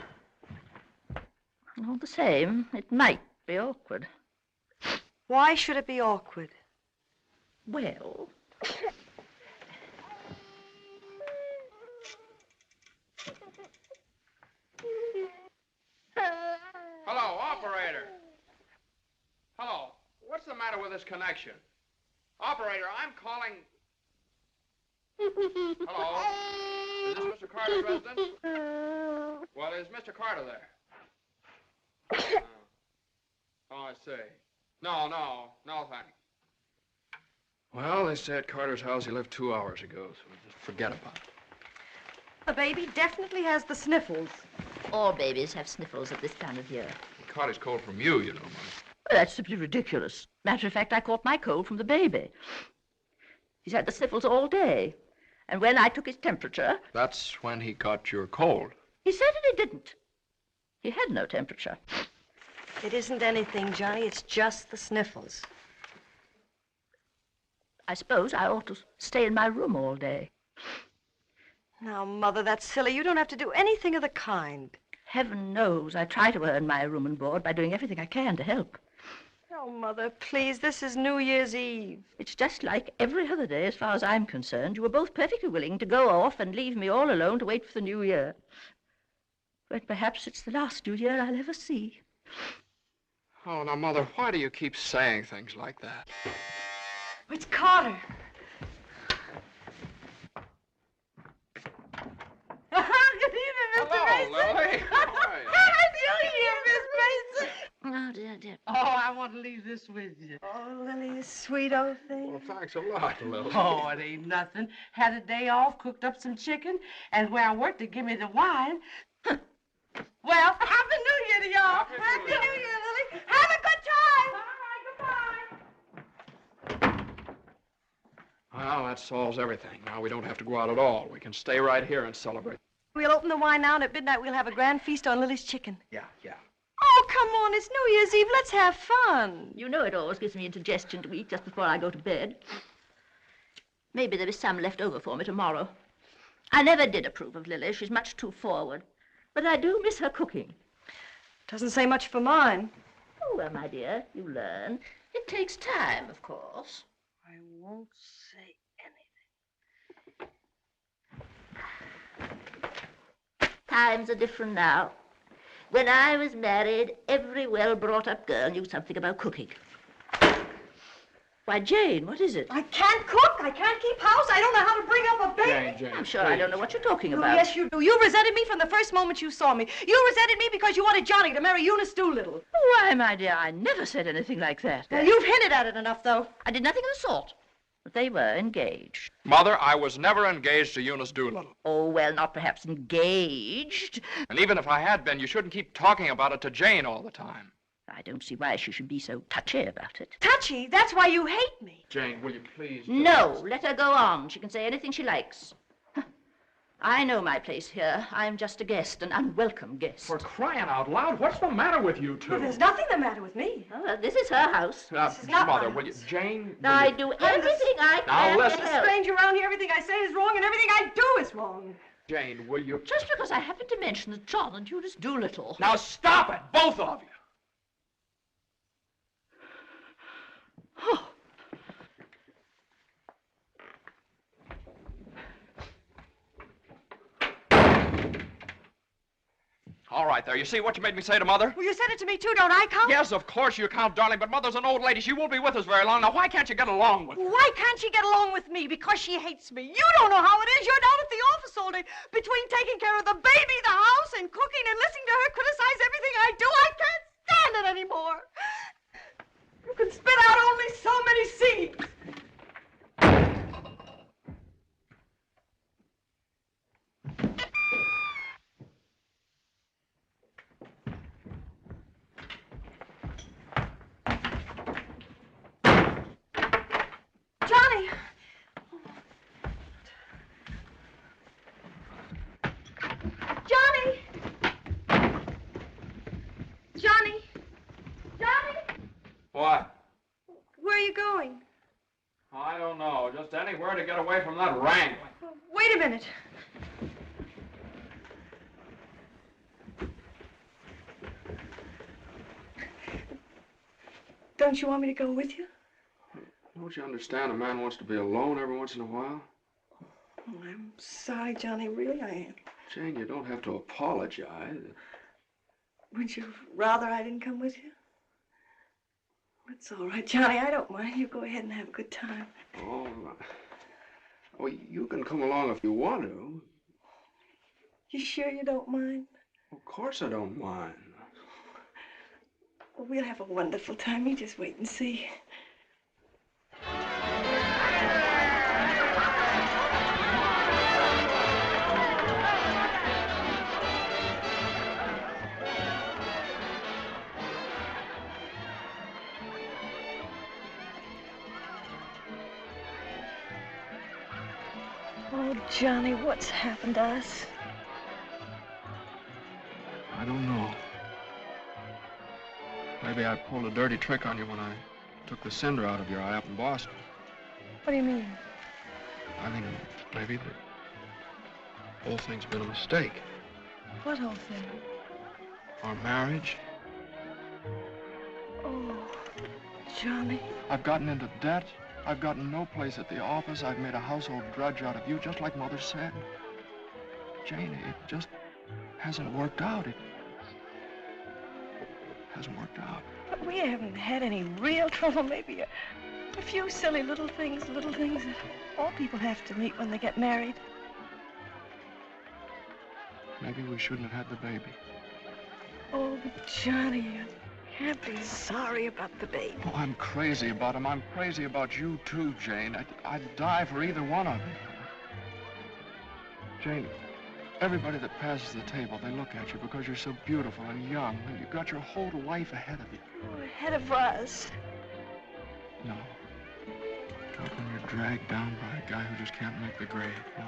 the same, it might be awkward. Why should it be awkward? Well... Hello, operator. Hello. What's the matter with this connection? Operator, I'm calling... Hello? Is this Mr. Carter's residence? Well, is Mr. Carter there? Oh, I see. No, thanks. Well, they say at Carter's house he left 2 hours ago, so just forget about it. The baby definitely has the sniffles. All babies have sniffles at this time of year. He caught his cold from you, you know, Mother. Well, that's simply ridiculous. Matter of fact, I caught my cold from the baby. He's had the sniffles all day. And when I took his temperature... That's when he got your cold. He said he didn't. He had no temperature. It isn't anything, Johnny. It's just the sniffles. I suppose I ought to stay in my room all day. Now, Mother, that's silly. You don't have to do anything of the kind. Heaven knows I try to earn my room and board by doing everything I can to help. Oh, Mother, please, this is New Year's Eve. It's just like every other day as far as I'm concerned. You were both perfectly willing to go off and leave me all alone to wait for the New Year. But perhaps it's the last New Year I'll ever see. Oh, now, Mother, why do you keep saying things like that? It's Carter. Good evening, Mr. Mason. Hello, Lily. How are you? Happy New Year, Miss Mason. Oh, dear. Oh, I want to leave this with you. Oh, Lily, you sweet old thing. Well, thanks a lot, Lily. Oh, it ain't nothing. Had a day off, cooked up some chicken, and where I worked to give me the wine. Well, Happy New Year to y'all. Happy New Year, Lily. Have a good time. Well, that solves everything. Now we don't have to go out at all. We can stay right here and celebrate. We'll open the wine now, and at midnight we'll have a grand feast on Lily's chicken. Yeah. Oh, come on. It's New Year's Eve. Let's have fun. You know it always gives me indigestion to eat just before I go to bed. Maybe there is some left over for me tomorrow. I never did approve of Lily. She's much too forward. But I do miss her cooking. Doesn't say much for mine. Oh, well, my dear, you learn. It takes time, of course. I won't say anything. Times are different now. When I was married, every well-brought-up girl knew something about cooking. Why, Jane, what is it? I can't cook. I can't keep house. I don't know how to bring up a baby. Jane, I'm sure I don't know what you're talking Oh, about. yes, you do. You resented me from the first moment you saw me. You resented me because you wanted Johnny to marry Eunice Doolittle. Why, my dear, I never said anything like that. Well, you've hinted at it enough, though. I did nothing of the sort. But they were engaged. Mother, I was never engaged to Eunice Doolittle. Oh, well, not perhaps engaged. And even if I had been, you shouldn't keep talking about it to Jane all the time. I don't see why she should be so touchy about it. Touchy? That's why you hate me. Jane, will you please... No, let her go on. She can say anything she likes. I know my place here. I'm just a guest, an unwelcome guest. For crying out loud, what's the matter with you two? Well, there's nothing the matter with me. Oh, well, this is her house. This is not Mother, my will you... house. Jane... I do everything I can listen. to I'm a help. stranger around here. Everything I say is wrong, and everything I do is wrong. Jane, will you... Just because I happened to mention that John and Eunice Doolittle. Now stop it, both of you. Oh. All right there, you see what you made me say to Mother? Well, you said it to me, too, don't I, Count? Yes, of course you count, darling, but Mother's an old lady. She won't be with us very long. Now, why can't you get along with her? Why can't she get along with me? Because she hates me. You don't know how it is. You're down at the office all day. Between taking care of the baby, the house, and cooking and listening to her criticize everything I do, I can't stand it anymore. You can spit out only so many seeds. to get away from that wrangle. Wait a minute. Don't you want me to go with you? Don't you understand a man wants to be alone every once in a while? Oh, I'm sorry, Johnny. Really, I am. Jane, you don't have to apologize. Would you rather I didn't come with you? It's all right, Johnny. I don't mind. You go ahead and have a good time. Oh, well, you can come along if you want to. You sure you don't mind? Of course I don't mind. Well, we'll have a wonderful time. You just wait and see. Oh, Johnny, what's happened to us? I don't know. Maybe I pulled a dirty trick on you when I took the cinder out of your eye up in Boston. What do you mean? I mean, maybe the whole thing's been a mistake. What whole thing? Our marriage. Oh, Johnny. I've gotten into debt. I've gotten no place at the office. I've made a household drudge out of you, just like Mother said. Jane, it just hasn't worked out. It hasn't worked out. But we haven't had any real trouble. Maybe a few silly little things that all people have to meet when they get married. Maybe we shouldn't have had the baby. Oh, but Johnny, you can't be sorry about the baby. Oh, I'm crazy about him. I'm crazy about you, too, Jane. I'd die for either one of you. Jane, everybody that passes the table, they look at you because you're so beautiful and young, and you've got your whole life ahead of you. Oh, ahead of us. No. Not when you're dragged down by a guy who just can't make the grade. No,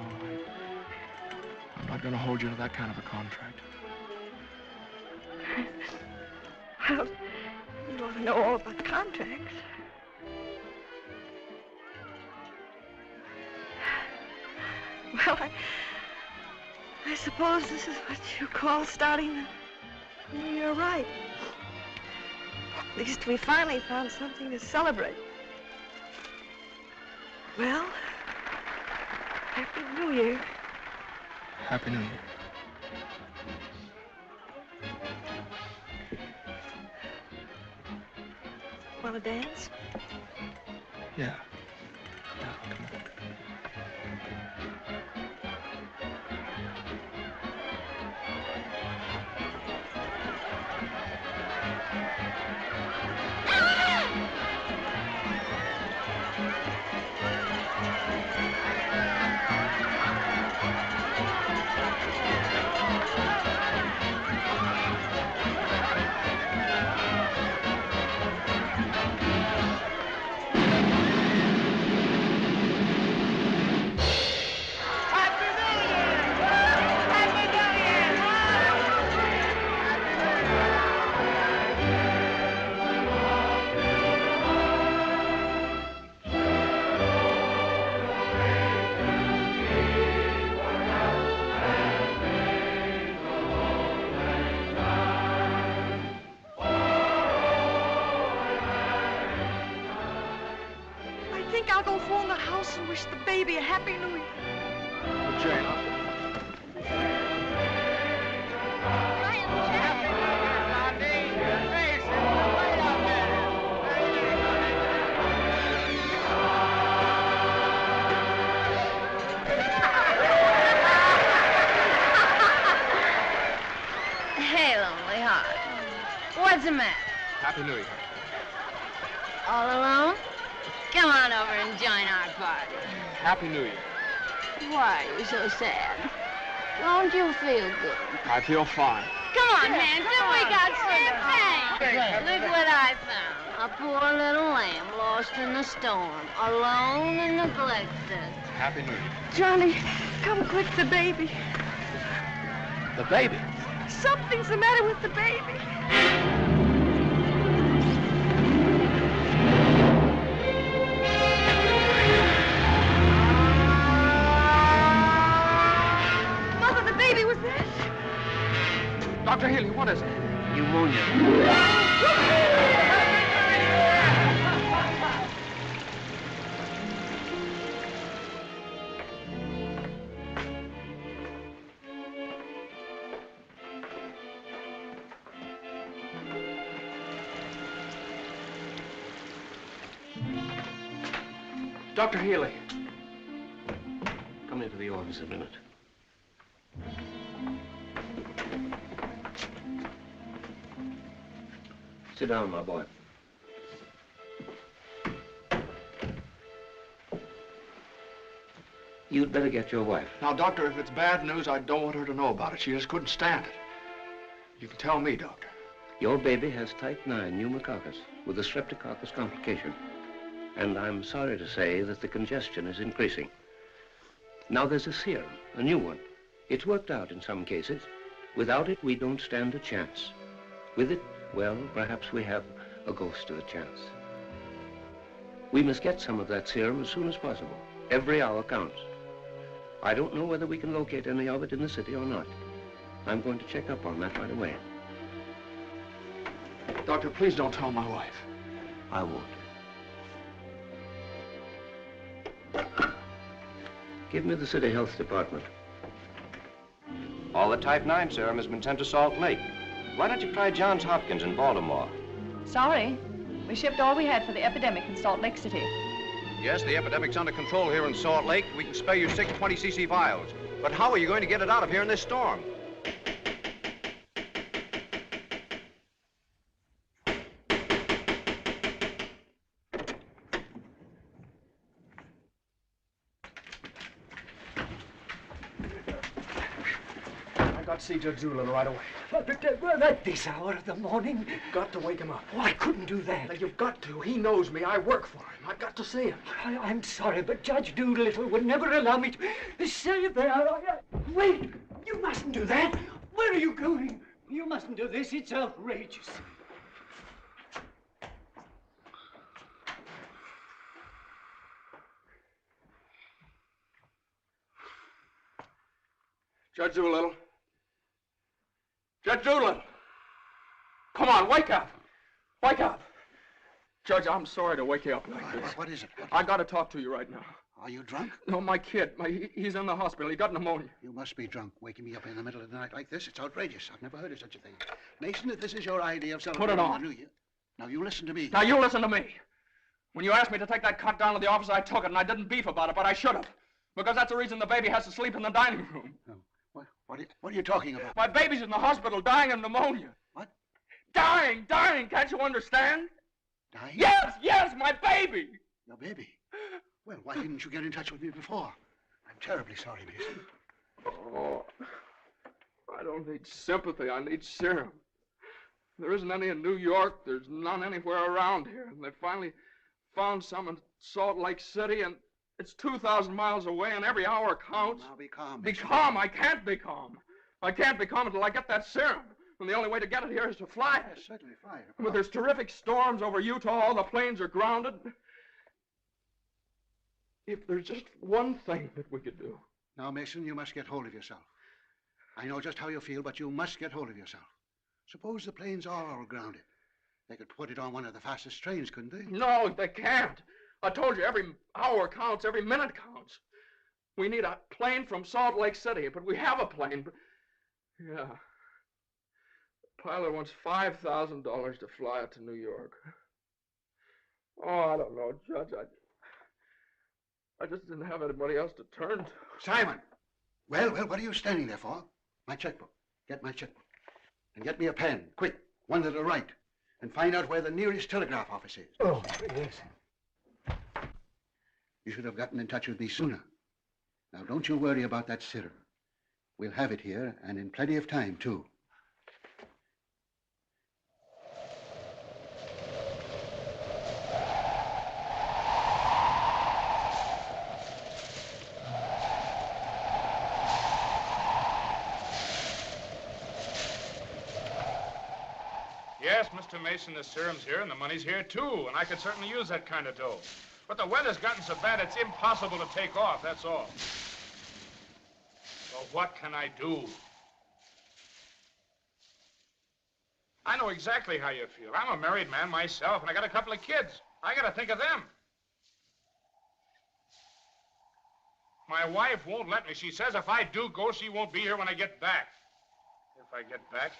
I'm not going to hold you to that kind of a contract. Well, you ought to know all about contracts. Well, I suppose this is what you call starting the new year right. At least we finally found something to celebrate. Well, Happy New Year. Happy New Year. Want to dance? Yeah. Come on. I'll go phone the house and wish the baby a Happy New Year. Jane. Hey, lonely heart. What's the matter? Happy New Year. All alone? Come on over and join our party. Happy New Year. Why are you so sad? Don't you feel good? I feel fine. Come on, Hampton, we got champagne. Look what I found. A poor little lamb lost in the storm, alone and neglected. Happy New Year. Johnny, come quick, the baby. The baby? Something's the matter with the baby. Dr. Healy, what is it? Pneumonia. Dr. Healy. Come into the office a minute. Sit down, my boy. You'd better get your wife. Now, Doctor, if it's bad news, I don't want her to know about it. She just couldn't stand it. You can tell me, Doctor. Your baby has type 9 pneumococcus with a streptococcus complication. And I'm sorry to say that the congestion is increasing. Now there's a serum, a new one. It's worked out in some cases. Without it, we don't stand a chance. With it, well, perhaps we have a ghost of a chance. We must get some of that serum as soon as possible. Every hour counts. I don't know whether we can locate any of it in the city or not. I'm going to check up on that right away. Doctor, please don't tell my wife. I won't. Give me the city health department. All the type 9 serum has been sent to Salt Lake. Why don't you try Johns Hopkins in Baltimore? Sorry. We shipped all we had for the epidemic in Salt Lake City. Yes, the epidemic's under control here in Salt Lake. We can spare you 6 20cc vials. But how are you going to get it out of here in this storm? I've got to see Judge Doolittle right away. But at this hour of the morning? You've got to wake him up. Oh, I couldn't do that. Now, you've got to. He knows me. I work for him. I've got to see him. I'm sorry, but Judge Doolittle would never allow me to say there. Wait! You mustn't do that. Where are you going? You mustn't do this. It's outrageous. Judge Doolittle. Judge Doolittle! Come on, wake up! Wake up! Judge, I'm sorry to wake you up like this. What is it? I got to talk to you right now. Are you drunk? No, my kid. He's in the hospital. He got pneumonia. You must be drunk, waking me up in the middle of the night like this. It's outrageous. I've never heard of such a thing. Mason, if this is your idea of celebrating on. the New Year, now you listen to me. Now you listen to me. When you asked me to take that cut down to the office, I took it, and I didn't beef about it, but I should have. Because that's the reason the baby has to sleep in the dining room. No. What are you talking about? My baby's in the hospital dying of pneumonia. What? Dying! Can't you understand? Dying? Yes, my baby! Your baby? Well, why didn't you get in touch with me before? I'm terribly sorry, Mason. Oh, I don't need sympathy. I need serum. There isn't any in New York. There's none anywhere around here. And they finally found some in Salt Lake City, and it's 2,000 miles away, and every hour counts. Now be calm. Be calm. I can't be calm. I can't be calm until I get that serum. And the only way to get it here is to fly it. Yes, certainly fly it. But there's terrific storms over Utah. All the planes are grounded. If there's just one thing that we could do. Now, Mason, you must get hold of yourself. I know just how you feel, but you must get hold of yourself. Suppose the planes are all grounded. They could put it on one of the fastest trains, couldn't they? No, they can't. I told you, every hour counts, every minute counts. We need a plane from Salt Lake City, but we have a plane. But yeah. The pilot wants $5,000 to fly it to New York. Oh, I don't know, Judge. I just didn't have anybody else to turn to. Simon! Well, what are you standing there for? My checkbook. Get my checkbook. And get me a pen, quick, one that'll write. And find out where the nearest telegraph office is. Oh, yes. You should have gotten in touch with me sooner. Now, don't you worry about that serum. We'll have it here, and in plenty of time, too. Yes, Mr. Mason, the serum's here and the money's here, too, and I could certainly use that kind of dough. But the weather's gotten so bad it's impossible to take off, that's all. So what can I do? I know exactly how you feel. I'm a married man myself, and I got a couple of kids. I got to think of them. My wife won't let me. She says if I do go, she won't be here when I get back. If I get back?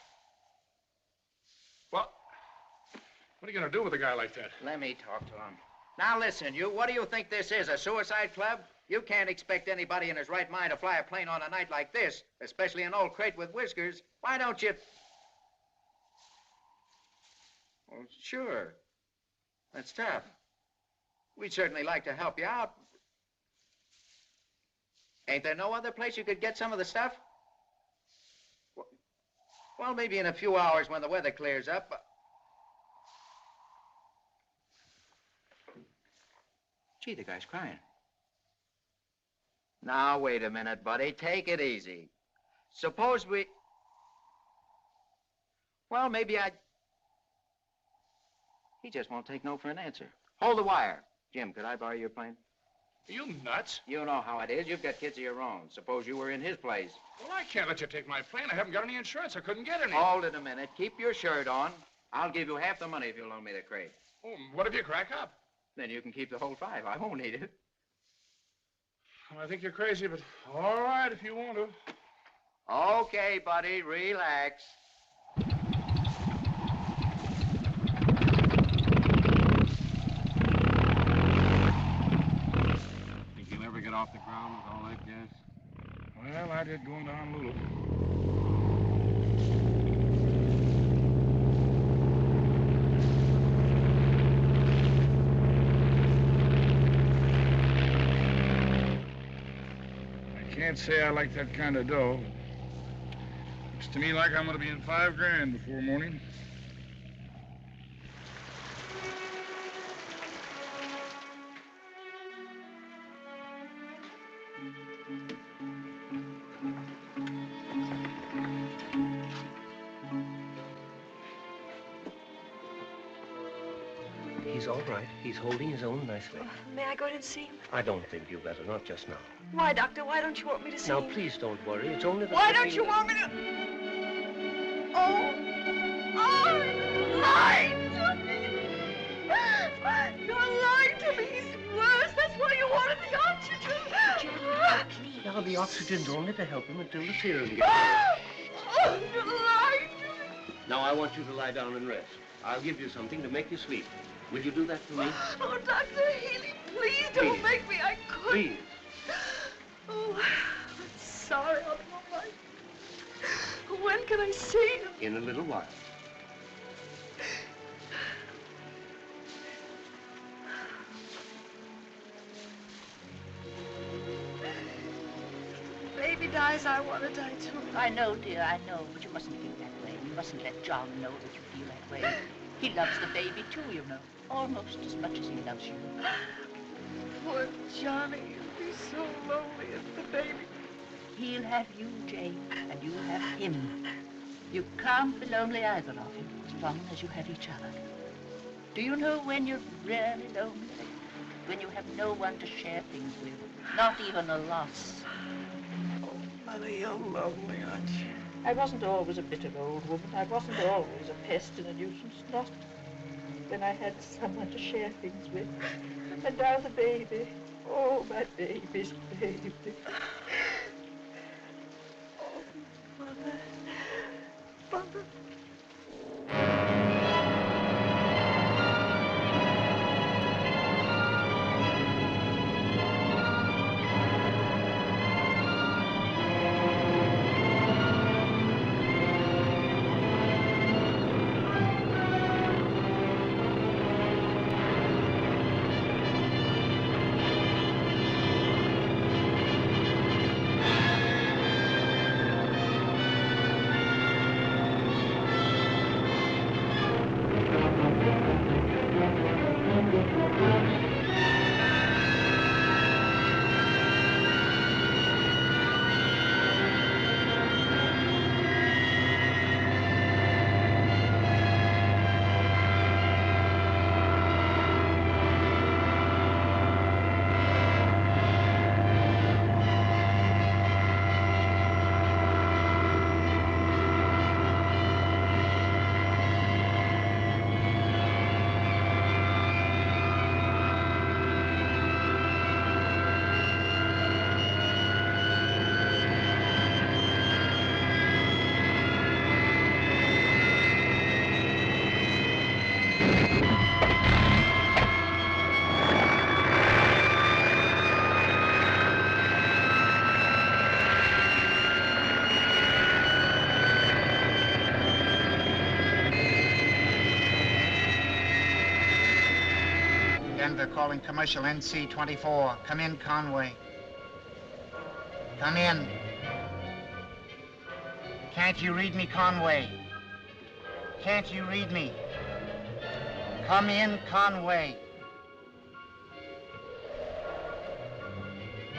Well, what are you going to do with a guy like that? Let me talk to him. Now listen, you, what do you think this is, a suicide club? You can't expect anybody in his right mind to fly a plane on a night like this, especially an old crate with whiskers. Why don't you... Well, sure. That's tough. We'd certainly like to help you out. Ain't there no other place you could get some of the stuff? Well, maybe in a few hours when the weather clears up. Gee, the guy's crying. Now, wait a minute, buddy. Take it easy. Suppose we... Well, maybe I... He just won't take no for an answer. Hold the wire. Jim, could I borrow your plane? Are you nuts? You know how it is. You've got kids of your own. Suppose you were in his place. Well, I can't let you take my plane. I haven't got any insurance. I couldn't get any. Hold it a minute. Keep your shirt on. I'll give you half the money if you'll loan me the crate. Oh, what if you crack up? Then you can keep the whole 5. I won't need it. Well, I think you're crazy, but all right if you want to. Okay, buddy. Relax. Get off the ground with all that gas? Well, I did going to Honolulu. I can't say I like that kind of dough. Looks to me like I'm going to be in $5 before morning. He's all right. He's holding his own nicely. May I go in and see him? I don't think you better, not just now. Why, Doctor? Why don't you want me to see Now, him? please don't worry. It's only the... Why don't you want me to... Oh, you lied to me. You're lying to me. He's worse. That's why you wanted the oxygen. Now, the oxygen's only to help him until the serum gets there. Oh, you lied to me. Now, I want you to lie down and rest. I'll give you something to make you sleep. Will you do that for me? Oh, Dr. Healy, please don't make me. I couldn't. Please. Oh, I'm sorry. I'll be all right. When can I see him? In a little while. Baby dies, I want to die too. I know, dear, I know, but you mustn't feel that way. You mustn't let John know that you feel that way. He loves the baby, too, you know. Almost as much as he loves you. Poor Johnny, he'll be so lonely as the baby. He'll have you, Jane, and you'll have him. You can't be lonely, either of you, as long as you have each other. Do you know when you're really lonely? When you have no one to share things with, not even a loss. Oh, Mother, you're lonely, aren't you? I wasn't always a bitter old woman. I wasn't always a pest and a nuisance, not when I had someone to share things with. And now the baby. Oh, my baby's baby. Oh, Mother. Mother. Denver calling commercial NC 24. Come in, Conway. Come in. Can't you read me, Conway? Can't you read me? Come in, Conway.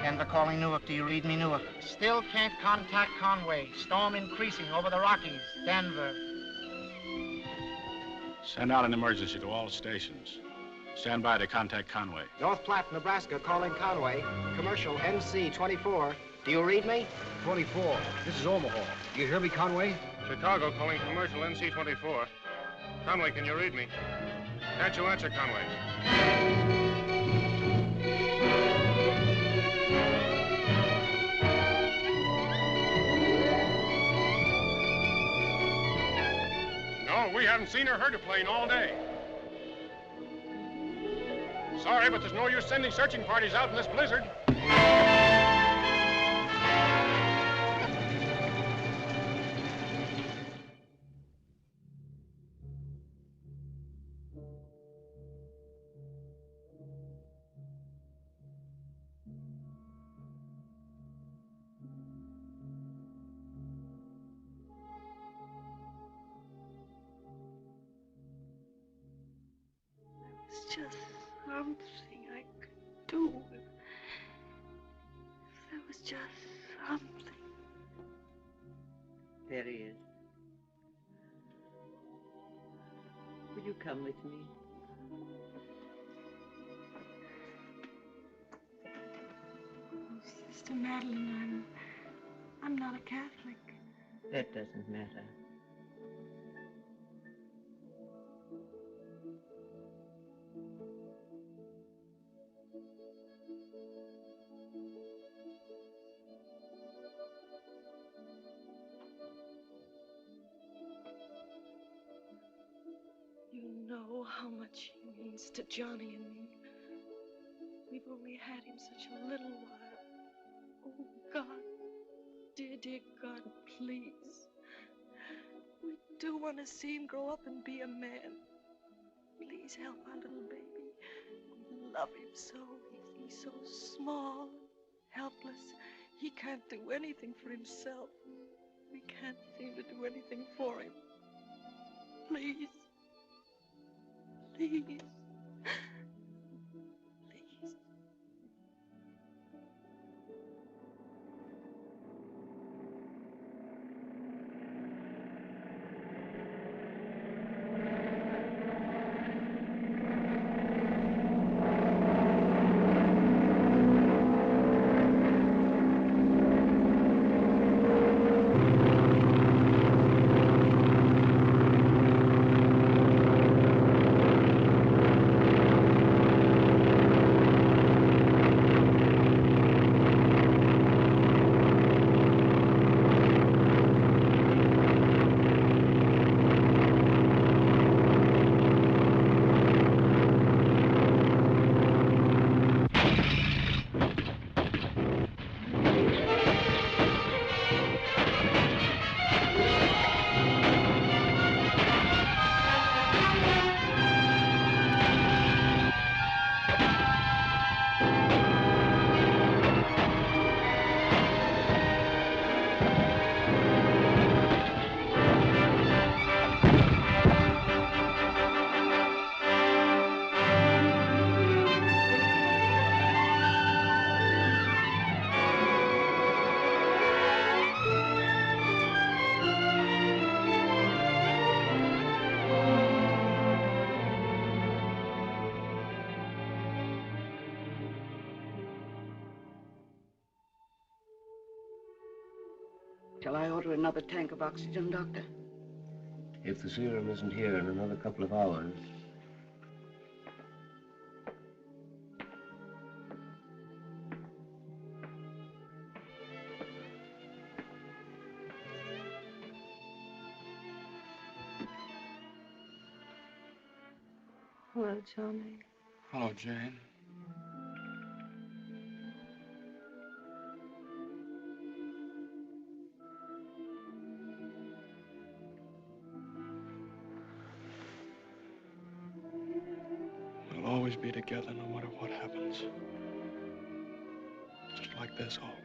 Denver calling Newark. Do you read me, Newark? Still can't contact Conway. Storm increasing over the Rockies. Denver. Send out an emergency to all stations. Stand by to contact Conway. North Platte, Nebraska, calling Conway. Commercial NC 24. Do you read me? 24. This is Omaha. Do you hear me, Conway? Chicago calling commercial NC 24. Conway, can you read me? Can't you answer, Conway? No, we haven't seen or heard a plane all day. Sorry, but there's no use sending searching parties out in this blizzard. It's just something I could do. If there was just something. There he is. Will you come with me? Oh, Sister Madeline, I'm not a Catholic. That doesn't matter. You know how much he means to Johnny and me. We've only had him such a little while. Oh, God, dear, dear God, please. We do want to see him grow up and be a man. Please help our little baby. We love him so. He's so small, helpless. He can't do anything for himself. We can't seem to do anything for him. Please. Please. Please. Shall I order another tank of oxygen, Doctor? If the serum isn't here in another couple of hours. Hello, Johnny. Hello, Jane. We'll always always be together no matter what happens. Just like this always.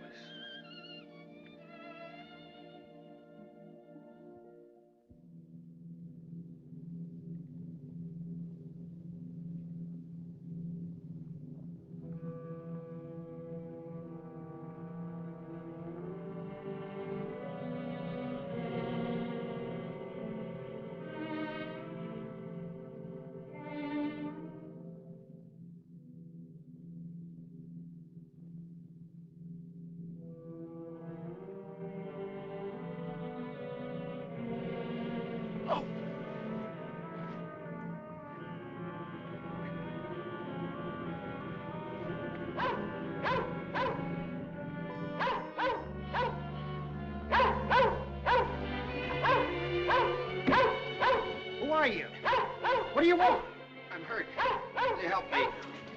What do you want? I'm hurt. Will you help me?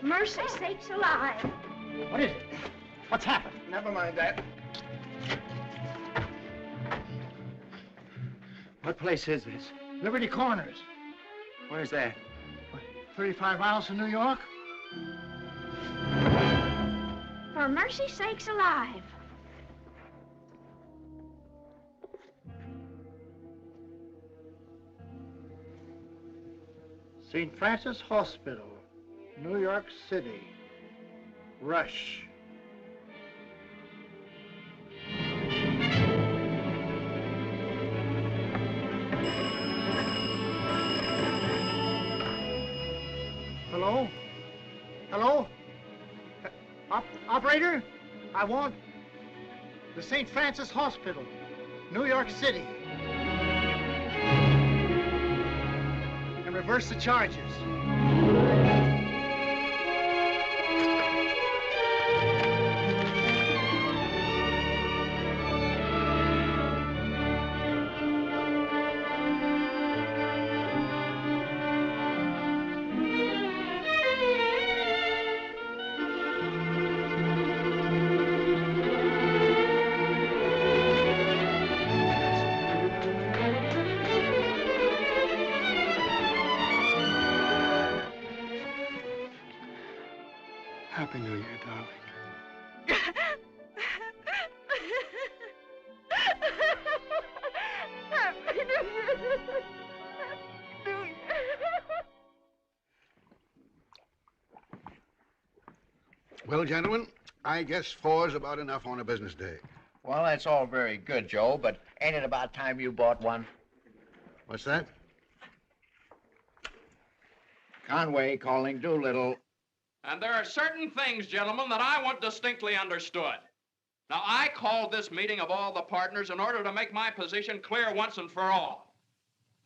Mercy sakes alive. What is it? What's happened? Never mind that. What place is this? Liberty Corners. Where's that? 35 miles from New York? For mercy sakes alive. St. Francis Hospital, New York City. Rush. Hello? Hello? Operator? I want the St. Francis Hospital, New York City. And reverse the charges. Happy New Year, darling. Well, gentlemen, I guess 4's about enough on a business day. Well, that's all very good, Joe, but ain't it about time you bought one? What's that? Conway calling Doolittle. And there are certain things, gentlemen, that I want distinctly understood. Now, I called this meeting of all the partners in order to make my position clear once and for all.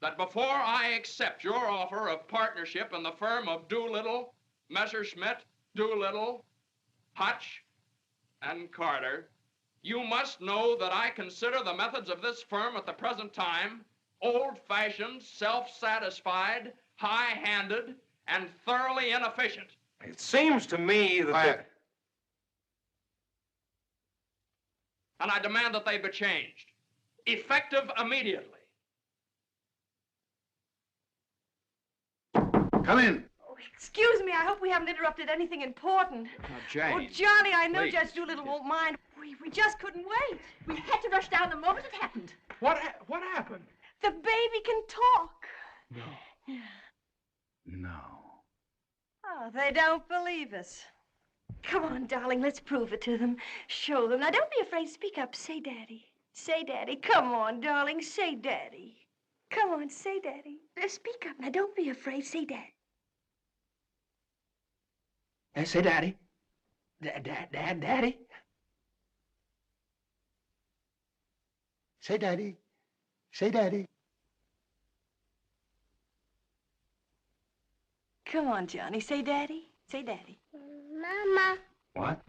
That before I accept your offer of partnership in the firm of Doolittle, Messerschmitt, Doolittle, Hutch, and Carter, you must know that I consider the methods of this firm at the present time old-fashioned, self-satisfied, high-handed, and thoroughly inefficient. It seems to me that... And I demand that they be changed, effective immediately. Come in. Oh, excuse me, I hope we haven't interrupted anything important. Jane. Oh, Johnny, I know Please. Judge Doolittle won't mind. We just couldn't wait. We had to rush down the moment it happened. What happened? The baby can talk. No. No. Oh, they don't believe us. Come on, darling, let's prove it to them. Show them. Now, don't be afraid. Speak up. Say Daddy. Say Daddy. Come on, darling. Say Daddy. Come on, say Daddy. Speak up. Now, don't be afraid. Say Daddy. Say Daddy. Daddy. Say Daddy. Say Daddy. Come on, Johnny. Say Daddy. Say Daddy. Mama. What?